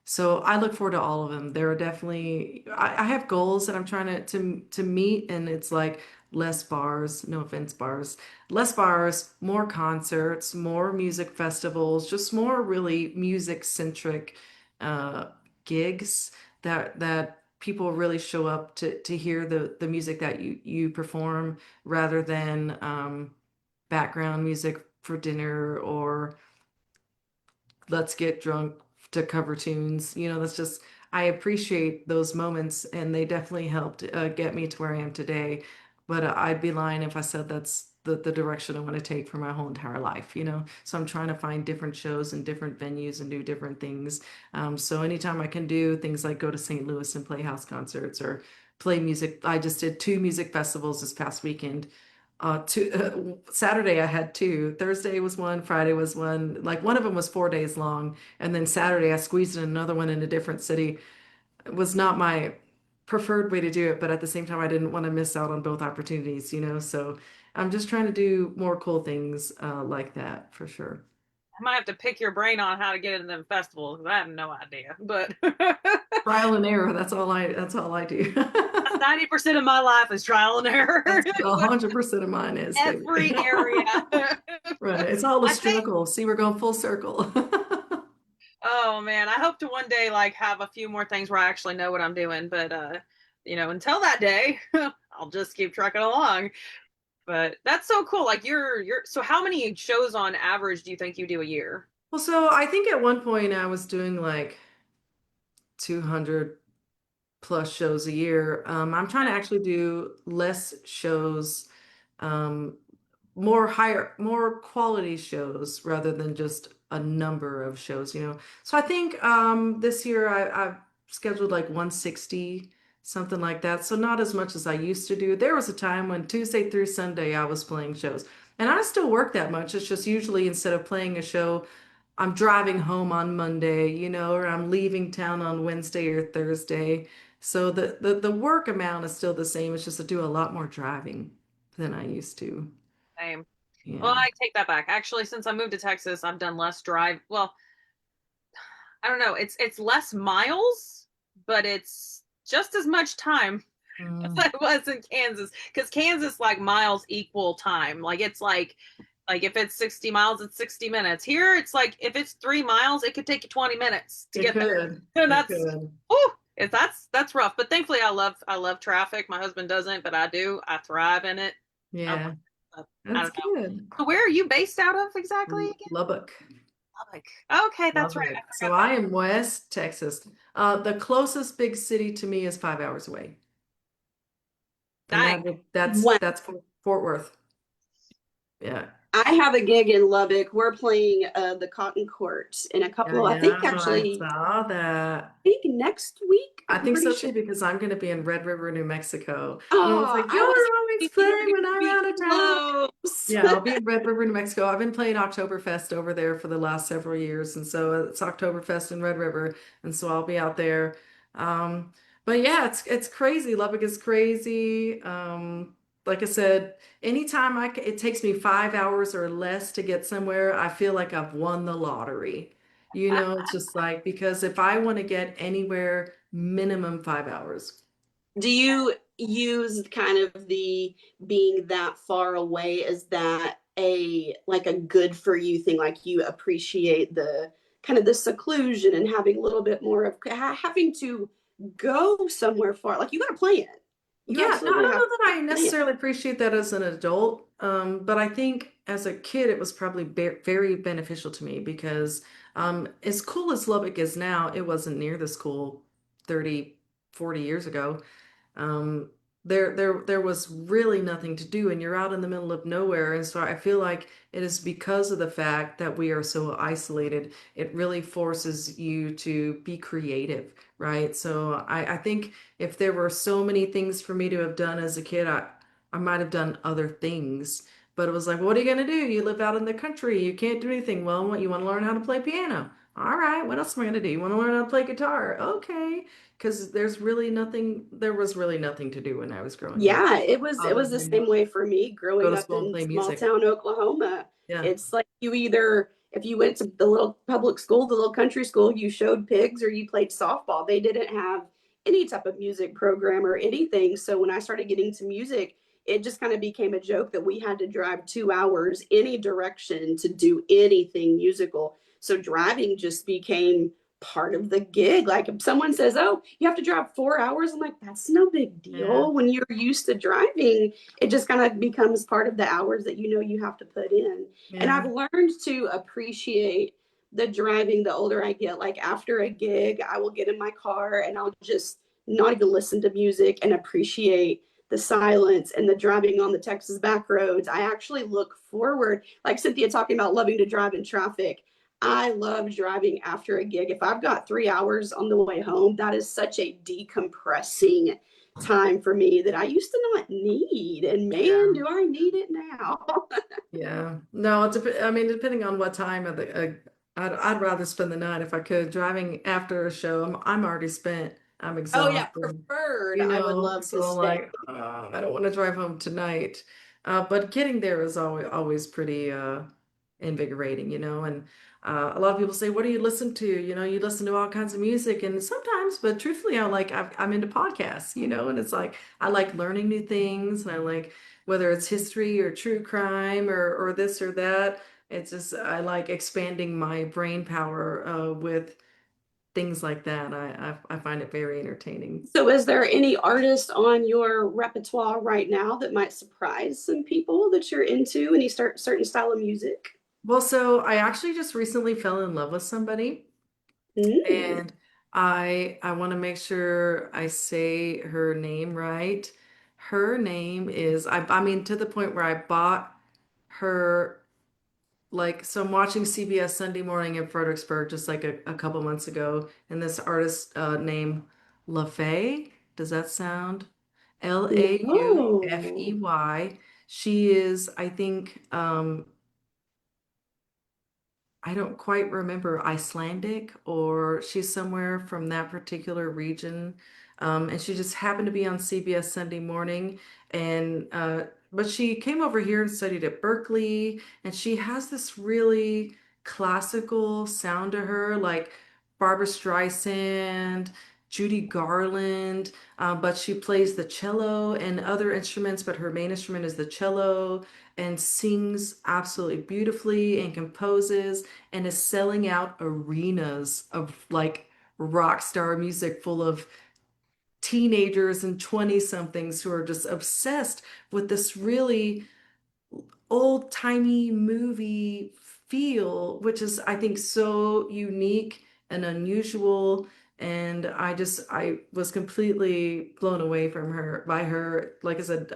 so I look forward to all of them. There are definitely I have goals that I'm trying to meet, and it's like less bars, no offense bars, less bars, more concerts, more music festivals, just more really music centric uh, gigs that people really show up to hear the music that you perform rather than background music for dinner or let's get drunk to cover tunes. That's just, I appreciate those moments, and they definitely helped get me to where I am today. But I'd be lying if I said that's the direction I want to take for my whole entire life. So I'm trying to find different shows and different venues and do different things. So anytime I can do things like go to St. Louis and play house concerts or play music, I just did 2 music festivals this past weekend. Saturday I had two. Thursday was one, Friday was one. Like one of them was 4 days long, and then Saturday I squeezed in another one in a different city. It was not my preferred way to do it, but at the same time I didn't want to miss out on both opportunities. So I'm just trying to do more cool things like that for sure. I might have to pick your brain on how to get into them festivals because I have no idea. But Trial and error. That's all I do. 90% of my life is trial and error. That's 100% of mine is, baby. Every area. Right. It's all a I think, struggle. See, we're going full circle. oh man, I hope to one day like have a few more things where I actually know what I'm doing. But until that day, I'll just keep trucking along. But that's so cool. Like you're so how many shows on average do you think you do a year? Well, so I think at one point I was doing like 200 plus shows a year. I'm trying to actually do less shows, um, more quality shows rather than just a number of shows. So I think this year I've scheduled like 160, something like that. So not as much as I used to do. There was a time when Tuesday through Sunday I was playing shows. And I still work that much. It's just usually instead of playing a show, I'm driving home on Monday, or I'm leaving town on Wednesday or Thursday. So the work amount is still the same. It's just I do a lot more driving than I used to. Same. Well, Yeah. I take that back. Actually, since I moved to Texas, I've done less drive. Well, I don't know. It's less miles, but it's just as much time as Mm, it was in Kansas. Because Kansas, like miles equal time. Like it's like if it's 60 miles, it's 60 minutes. Here, it's like if it's 3 miles, it could take you 20 minutes to it get there. could. And It that's could. oh, if that's rough. But thankfully, I love traffic. My husband doesn't, but I do. I thrive in it. I, Yeah. I That's don't know. good. So where are you based out of exactly again? Lubbock. Lubbock. Okay, that's right. I Lubbock. So forgot that. I am West Texas. The closest big city to me is 5 hours away. And Dang. that's When that's Fort Worth. Yeah. I have a gig in Lubbock, we're playing the Cotton Court in a Yeah, couple of, I yeah, think I actually, saw that. I think next week. I I'm think pretty so sure. too because I'm going to be in Red River, New Mexico. And I was Oh, like, I y'all was always hoping you were play going when to I'm be out of town. close. Yeah, I'll be in Red River, New Mexico. I've been playing Oktoberfest over there for the last several years, and so it's Oktoberfest in Red River, and so I'll be out there. Um, but yeah, it's crazy. Lubbock is crazy. like I said, anytime it takes me 5 hours or less to get somewhere, I feel like I've won the lottery. You know, it's just like because if I want to get anywhere, minimum 5 hours. Do you use kind of the being that far away, as that a like a good for you thing, like you appreciate the kind of the seclusion and having a little bit more of having to go somewhere far, like you got to plan, you Yeah, no, I absolutely don't have know that to I plan. necessarily appreciate that as an adult, but I think as a kid it was probably very beneficial to me because as cool as Lubbock is now, it wasn't near this cool 30, 40 years ago. Um, there was really nothing to do, and you're out in the middle of nowhere. And so I feel like it is because of the fact that we are so isolated, it really forces you to be creative, right? So I think if there were so many things for me to have done as a kid, I might have done other things. But it was like, what are you gonna do? You live out in the country, you can't do anything. Well, what you want to learn how to play piano? All right, what else am I gonna do? You want to learn how to play guitar? Okay, because there was really nothing to do when I was growing up Yeah, it other was the than same way for me go growing to up school and in play small music. town Oklahoma. Yeah. It's like you either, if you went to the little public school, the little country school, you showed pigs or you played softball. They didn't have any type of music program or anything. So when I started getting to music, it just kind of became a joke that we had to drive 2 hours any direction to do anything musical. So driving just became part of the gig. Like if someone says, "Oh, you have to drive 4 hours," I'm like, "That's no big Yeah. deal." When you're used to driving, it just kind of becomes part of the hours that you know you have to put in. And I've Yeah. learned to appreciate the driving the older I get. Like after a gig, I will get in my car and I'll just not even listen to music and appreciate the silence and the driving on the Texas back roads. I actually look forward, like Cynthia talking about loving to drive in traffic. I love driving after a gig. If I've got 3 hours on the way home, that is such a decompressing time for me that I used to not need. And man, Yeah. do I need it now. Yeah. No, I mean, depending on what time of I'd rather spend the night if I could. Driving after a show, I'm already spent. I'm Oh, yeah, exhausted. preferred. You I would know, love to so stay. like, I don't want to drive home tonight. But getting there is always pretty invigorating, you know. And a lot of people say, "What do you listen to?" You know, you listen to all kinds of music, and sometimes, but truthfully, I'm into podcasts, you know, and it's like I like learning new things, and I like whether it's history or true crime or this or that. It's just I like expanding my brain power with things like that. I find it very entertaining. So, is there any artist on your repertoire right now that might surprise some people that you're into? Any certain style of music? Well, so I actually just recently fell in love with somebody, Mm. and I want to make sure I say her name right. Her name is I mean to the point where I bought her like so I'm watching CBS Sunday Morning in Fredericksburg just like a couple months ago, and this artist named LaFay, does that sound? No. Laufey. She is, I think, I don't quite remember Icelandic or she's somewhere from that particular region. And she just happened to be on CBS Sunday Morning. And but she came over here and studied at Berkeley, and she has this really classical sound to her, like Barbara Streisand, Judy Garland. But she plays the cello and other instruments, but her main instrument is the cello, and sings absolutely beautifully and composes and is selling out arenas of like rock star music full of teenagers and 20 somethings who are just obsessed with this really old-timey movie feel, which is, I think, so unique and unusual. And I was completely blown away from her by her. Like I said,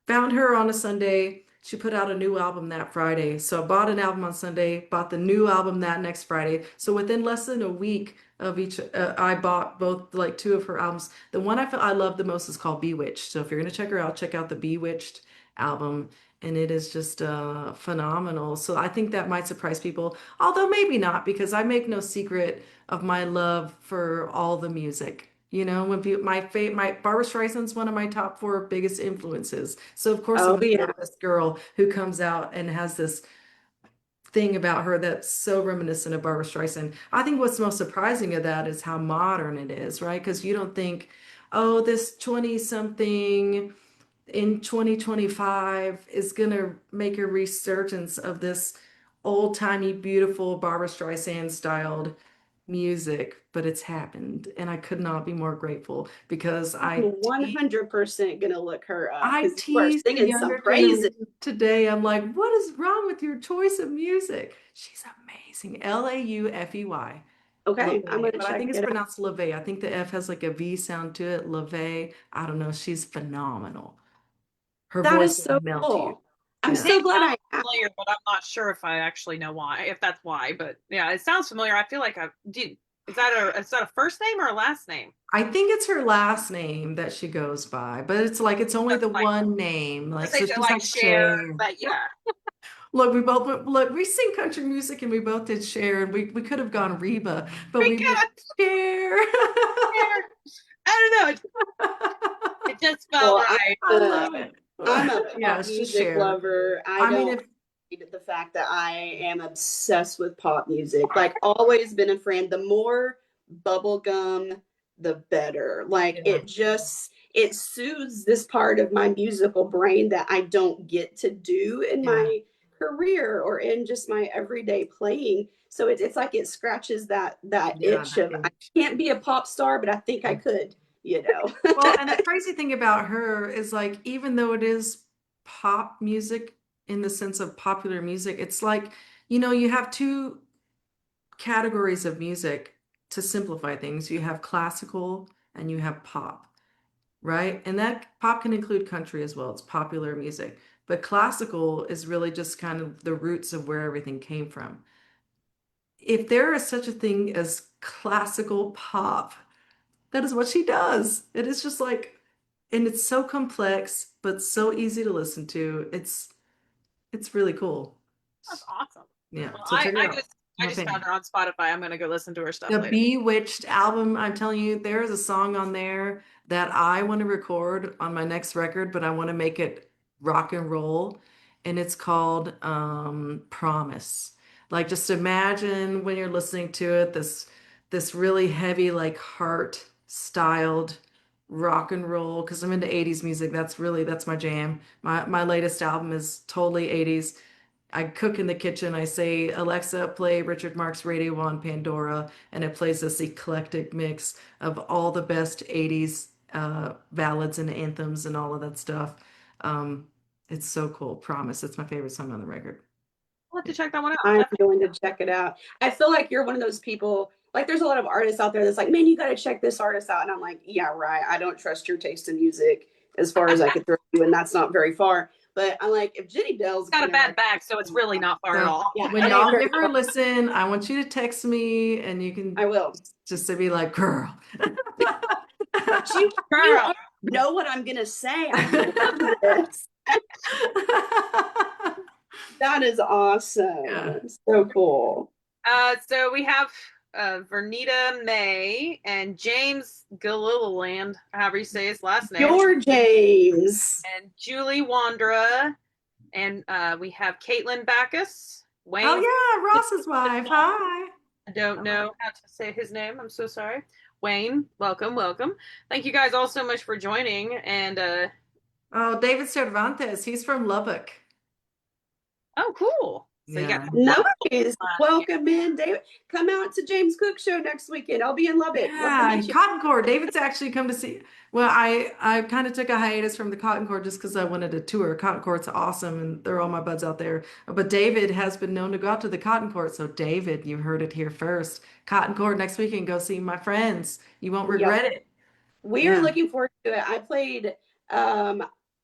found her on a Sunday. She put out a new album that Friday. So I bought an album on Sunday, bought the new album that next Friday. So within less than a week of each, I bought both like two of her albums. The one I feel I love the most is called Bewitched. So if you're gonna check her out, check out the Bewitched album, and it is just phenomenal. So I think that might surprise people, although maybe not, because I make no secret of my love for all the music. You know, when people, my Barbara Streisand's one of my top four biggest influences. So of course I'm Oh gonna go yeah. to this girl who comes out and has this thing about her that's so reminiscent of Barbara Streisand. I think what's most surprising of that is how modern it is, right? Because you don't think, oh, this 20 something in 2025 is gonna make a resurgence of this old-timey, beautiful Barbara Streisand styled music, but it's happened, and I could not be more grateful because I'm 100% gonna look her up I because you are teased the singing some younger praises. generation today. I'm like, what is wrong with your choice of music? She's amazing. Laufey. Okay, I'm LaVey. gonna But I check think it's it out. pronounced LaVey. I think the F has like a V sound to it. LaVey. I don't know. She's phenomenal. Her That voice is will so melt you. cool. I'm The Yeah. name so glad sounds I asked. familiar, but I'm not sure if I actually know why, if that's why. But yeah, it sounds familiar. I feel like I did. Is that a first name or a last name? I think it's her last name that she goes by, but it's like it's only That's the like one name. I Like say so to she's like like share, Cher. but yeah. Look, we sing country music and we both did Cher and we could have gone Reba, but We we went got Cher. share. I don't know. It just felt Well, right. I love it. I'm a Yeah, pop it's just music Cher. lover. I I mean, don't if hate the fact that I am obsessed with pop music. Like always been a friend. The more bubblegum, the better. Like yeah, it soothes this part of my musical brain that I don't get to do in yeah, my career or in just my everyday playing. So it's like it scratches that yeah, itch that of I age. can't be a pop star, but I think I could, you know. Well, and the crazy thing about her is like, even though it is pop music in the sense of popular music, it's like, you have two categories of music to simplify things. You have classical and you have pop, right? And that pop can include country as well. It's popular music. But classical is really just kind of the roots of where everything came from. If there is such a thing as classical pop, that is what she does. It is just like, and it's so complex, but so easy to listen to. It's really cool. That's awesome. Yeah. Well, So I, check it I out. just I I'm a just found fan. her on Spotify. I'm gonna go listen to her stuff The later. Bewitched album, I'm telling you, there is a song on there that I want to record on my next record, but I want to make it rock and roll. And it's called Promise. Like just imagine when you're listening to it, this really heavy, like heart styled rock and roll, because I'm into 80s music. That's my jam. My latest album is totally 80s. I cook in the kitchen. I say, Alexa, play Richard Marx Radio on Pandora, and it plays this eclectic mix of all the best 80s ballads and anthems and all of that stuff. Um, it's so cool. Promise. It's my favorite song on the record. I'll have Yeah. to check that one out. I'm Definitely. going to check it out. I feel like you're one of those people. Like, there's a lot of artists out there that's like, man, you got to check this artist out. And I'm like, yeah, right. I don't trust your taste in music as far as I could throw you, and that's not very far. But I'm like, if Jenni Dale's Got a gonna bad recommend, back, so it's really not far at So all. yeah, when it ain't y'all very give her a far. listen, I want you to text me and you can I will. just to be like, girl. But you Girl. already know what I'm gonna say. I love this. That is Yeah. awesome. So cool. So we have Vernita May and James Gilliland, however you say his last name, Your James. and Julie Wandra, and we have Caitlin Backus, Oh Wayne. yeah, Ross's wife. Hi. I don't know how to say his name. I'm so sorry. Wayne, welcome, welcome. Thank you guys all so much for joining. And Oh, David Cervantes. He's from Lubbock. oh, cool. So you got Yeah. Nice. here. Welcome in, David. Come out to James Cook Show next weekend. I'll be in Lubbock. Love to Yeah, meet and you. Cotton Core. David's actually come to see. Well, I kind of took a hiatus from the Cotton Core just because I wanted to tour. Cotton Court's awesome, and they're all my buds out there. But David has been known to go out to the Cotton Court. So David, you heard it here first. Cotton Court next weekend. Go see my friends. You won't Yep. regret it. We are Yeah. looking forward to it. I played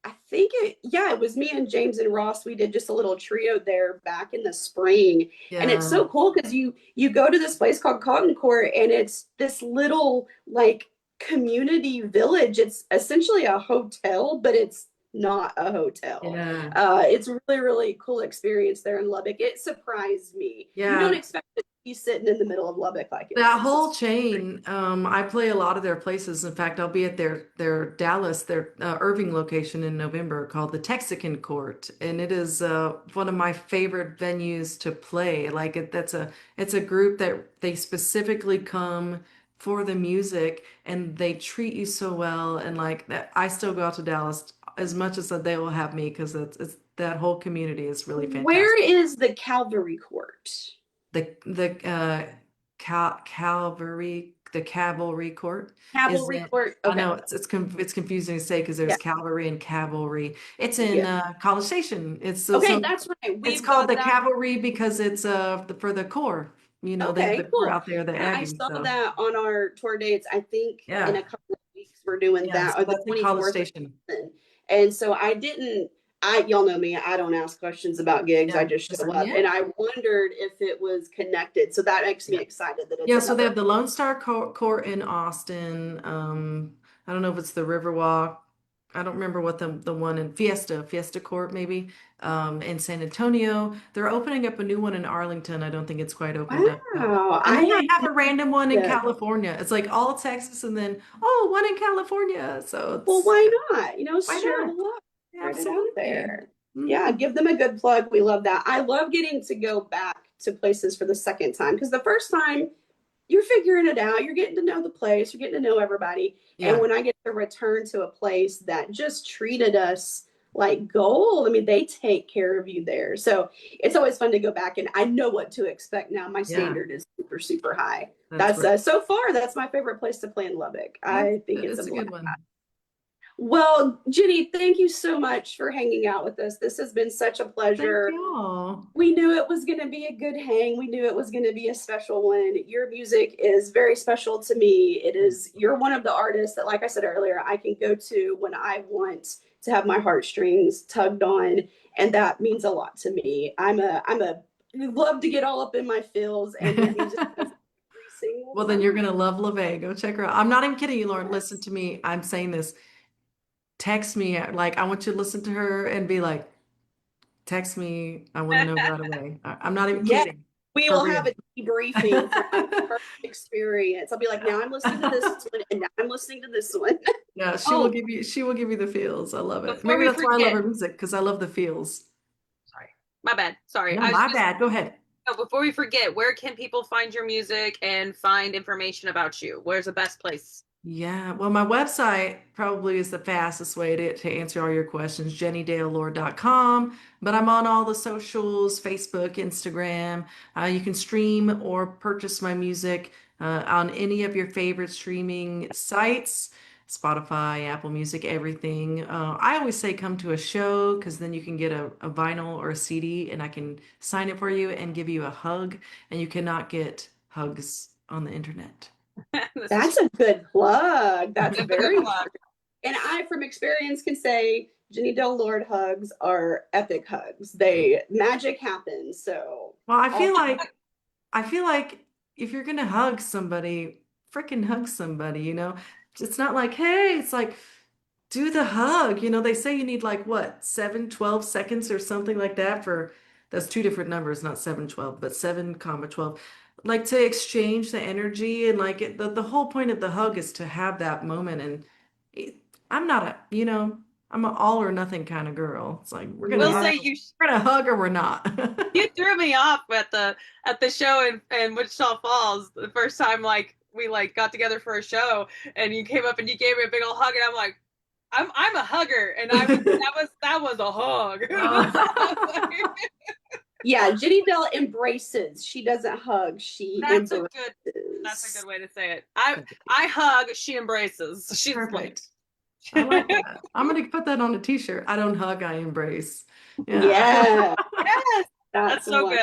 I think it was me and James and Ross. We did just a little trio there back in the spring. And it's Yeah. so cool because you go to this place called Cotton Court, and it's this little like community village. It's essentially a hotel, but it's not a hotel. Yeah. It's really, really cool experience there in Lubbock. It surprised me. You don't Yeah. expect to he's sitting in the middle of Lubbock like it That is. whole chain, I play a lot of their places. In fact, I'll be at their Dallas, their Irving location in November called the Texican Court, and it is one of my favorite venues to play. Like it's a group that they specifically come for the music, and they treat you so well. And like that, I still go out to Dallas as much as that they will have me because it's that whole community is really Where fantastic. is the Calvary Court? The cavalry court is Cavalry in. Court. I Okay. know it's confusing to say because Yeah. there's cavalry and cavalry. It's in Yeah. College Station. It's Okay, so that's right. it's We've called got the that. cavalry because it's for the corps. You know, they have the Okay, corps cool. out there, the Yeah, I Aggies. saw So that on our tour dates. I think in yeah, a couple of weeks we're doing yeah. that, So or the that's in College 24th or Station. something. And so I didn't, y'all know me, I don't ask questions about gigs. I Yeah. just show Listen, up. yeah. And I wondered if it was connected. So that makes me Yeah. excited that it's Yeah, so they another. have the Lone Star Court in Austin. I don't know if it's the Riverwalk. I don't remember what the one in Fiesta Court maybe, in San Antonio. They're opening up a new one in Arlington. I don't think it's quite opened up yet. Wow, And I then they have have no a random one in idea. California. It's like all Texas and then, oh, one in California. So Well, it's, why not? why Share the not? love, Yeah, spread it out absolutely. there. Yeah, Hmm. give them a good plug. We love that. I love getting to go back to places for the second time because the first time you're figuring it out, you're getting to know the place, you're getting to know everybody. And Yeah. when I get to return to a place that just treated us like gold, I mean, they take care of you there. So it's always fun to go back and I know what to expect now. My Yeah, standard is super, super high. that's That's right. so far, that's my favorite place to play in Lubbock. That's I think it's a it's a blast. good one. Well, Jenni, thank you so much for hanging out with us. This has been such a Thank pleasure. y'all. We knew it was going to be a good hang. We knew it was going to be a special one. Your music is very special to me. You're one of the artists that, like I said earlier, I can go to when I want to have my heartstrings tugged on. And that means a lot to me. Love to get all up in my feels, and your music does every single Well, then you're time. gonna love LeVay. Go check her out. I'm not even kidding you, Lauren. Listen to me. I'm saying this. Text me. Like, I want you to listen to her and be like, text me. I want to know right away. I'm not even Yeah, kidding. we For will have real. a debriefing from our first experience. I'll be like, now I'm listening to this one, and now I'm listening to this one. Yeah, Oh, she will give you the feels. I love it. before Maybe we that's why I love her forget, music, because I love the feels. sorry, my bad. Sorry. No, I was my just, bad. Go ahead. oh, before we forget, where can people find your music and find information about you? Where's the best place? Yeah, well, my website probably is the fastest way to answer all your questions, jennidalelord.com. But I'm on all the socials, Facebook, Instagram. You can stream or purchase my music on any of your favorite streaming sites, Spotify, Apple Music, everything. I always say come to a show because then you can get a vinyl or a CD and I can sign it for you and give you a hug. And you cannot get hugs on the internet. This is That's a good plug. That's that's a good very plug. true. And I, from experience, can say Jenni Dale Lord hugs are epic hugs. They magic happens. So Well, all I feel like if you're gonna hug somebody, freaking hug somebody, you know? It's not like, hey, it's like do the hug. You know, they say you need like what, 7, 12 seconds or something like that for that's two different numbers, not 7, 12, but 7, 12. Like to exchange the energy and like the whole point of the hug is to have that moment. And it, I'm not I'm an all or nothing kind of girl. It's like We'll yeah. say you we're gonna hug or we're not. you threw me off at the show in Wichita Falls the first time like we like got together for a show and you came up and you gave me a big old hug and I'm like I'm a hugger and I was that was a hug. Yeah, Jenni Dale embraces. She doesn't hug, she That's a good that's a embraces. good way to say it. I hug, she embraces. She's like Perfect. I like that. I'm gonna put that on a t-shirt. I don't hug, I embrace. Yeah. Yeah, yes, that's that's so good.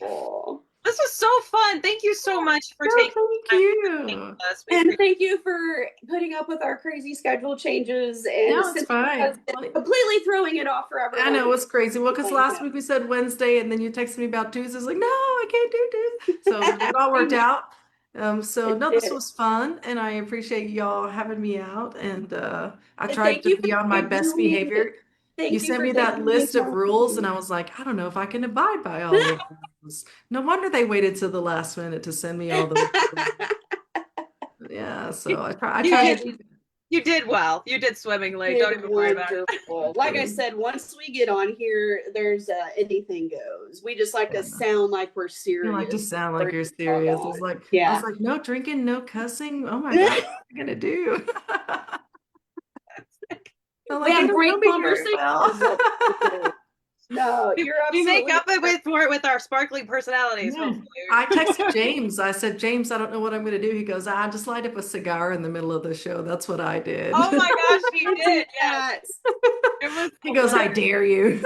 wonderful. This was so fun. Thank you so much for Well, taking thank time to hang you. with us. We And appreciate thank you for putting up with our crazy schedule changes. And No, it's Cynthia has fine. been Well, completely throwing it off for I everyone know who's it's crazy. Well, because playing last week we said Wednesday, and then you texted me about Tuesday. It's like, no, I can't do Tuesday. So him. it all I worked know out. So it no, this did. was fun, and I appreciate y'all having me out. And I And tried thank to you for be on my best debuting. behavior. You Thank you sent for me that thinking me list of smart. rules, and I was like, I don't know if I can abide by all of those. No wonder they waited till the last minute to send me all those rules. Yeah, so I You tried to did keep it. you did well. You did swimmingly. Did Don't even worry about it. wonderful. Like I said, once we get on here, there's anything goes. We just like to Yeah. sound like we're You like to serious. sound like We're you're log serious. on. I was Yeah. like, no drinking, no cussing. Oh my God, what am I gonna do? I'm We like, they have don't know great me very conversations well. is what we do. No, you're We make absolutely up it for it with our sparkling personalities, Yeah. hopefully. I texted James. I said, James, I don't know what I'm going to do. He goes, I just light up a cigar in the middle of the show. That's what I did. Oh my gosh, he I do did. Yes. that. It was He goes, I dare you.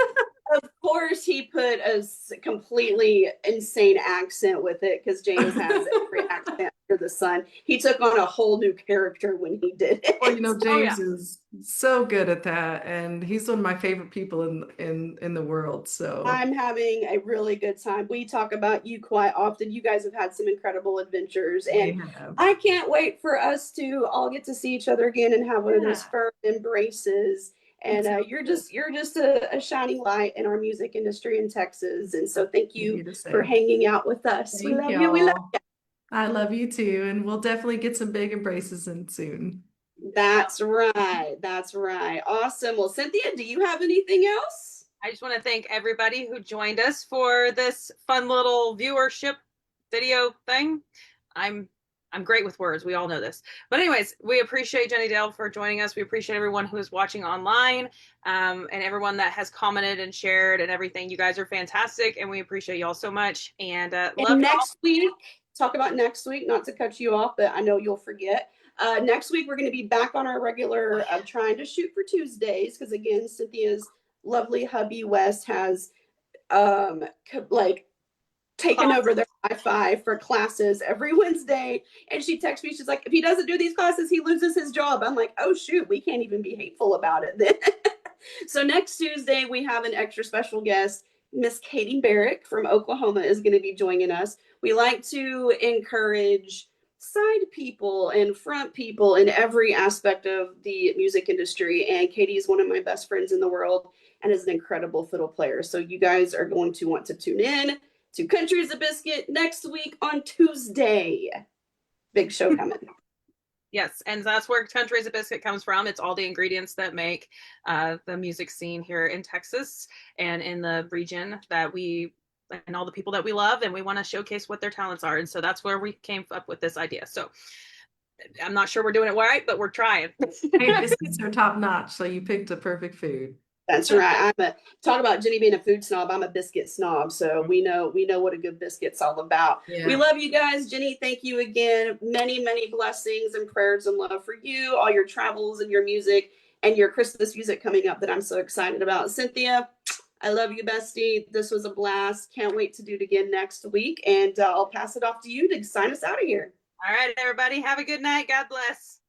Of course, he put a completely insane accent with it because James has every accent under the sun. He took on a whole new character when he did Well, it. oh yeah. James is so good at that, and he's one of my favorite people in the world. So I'm having a really good time. We talk about you quite often. You guys have had some incredible adventures, we and have, I can't wait for us to all get to see each other again and have one of those yeah, firm embraces. it And sounds good. you're just a shining light in our music industry in Texas. And so thank you Easy to for say. hanging out with us. We Thank love you. We love y'all. I love you too, and we'll definitely get some big embraces in soon. you. That's right. That's right. Awesome. Well, Cynthia, do you have anything else? I just want to thank everybody who joined us for this fun little viewership video thing. I'm I'm great with words. We all know this. But anyways, we appreciate Jenni Dale for joining us. We appreciate everyone who is watching online, and everyone that has commented and shared and everything. You guys are fantastic, and we appreciate y'all so much. And love And y'all. next week, talk about next week, not to cut you off, but I know you'll forget. Next week, we're going to be back on our regular trying to shoot for Tuesdays because, again, Cynthia's lovely hubby West has like taken over their Wi-Fi for classes every Wednesday. And she texts me, she's like, if he doesn't do these classes, he loses his job. I'm like, oh, shoot, we can't even be hateful about it then. So next Tuesday, we have an extra special guest. Miss Katie Barrick from Oklahoma is going to be joining us. We like to encourage side people and front people in every aspect of the music industry. And Katie is one of my best friends in the world and is an incredible fiddle player. So you guys are going to want to tune in to Country is a Biscuit next week on Tuesday. Big show coming. Yes, and that's where Country is a Biscuit comes from. It's all the ingredients that make the music scene here in Texas and in the region that we and all the people that we love, and we want to showcase what their talents are. And so that's where we came up with this idea. So I'm not sure we're doing it right, but we're trying. Hey, biscuits are top notch, so you picked a perfect food. That's right. Talk about Jenni being a food snob. I'm a biscuit snob, so we know what a good biscuit's all about. Yeah. We love you guys, Jenni. Thank you again. Many blessings and prayers and love for you, all your travels and your music and your Christmas music coming up that I'm so excited about. Cynthia, I love you, bestie. This was a blast. Can't wait to do it again next week, and I'll pass it off to you to sign us out of here. All right, everybody, have a good night. God bless.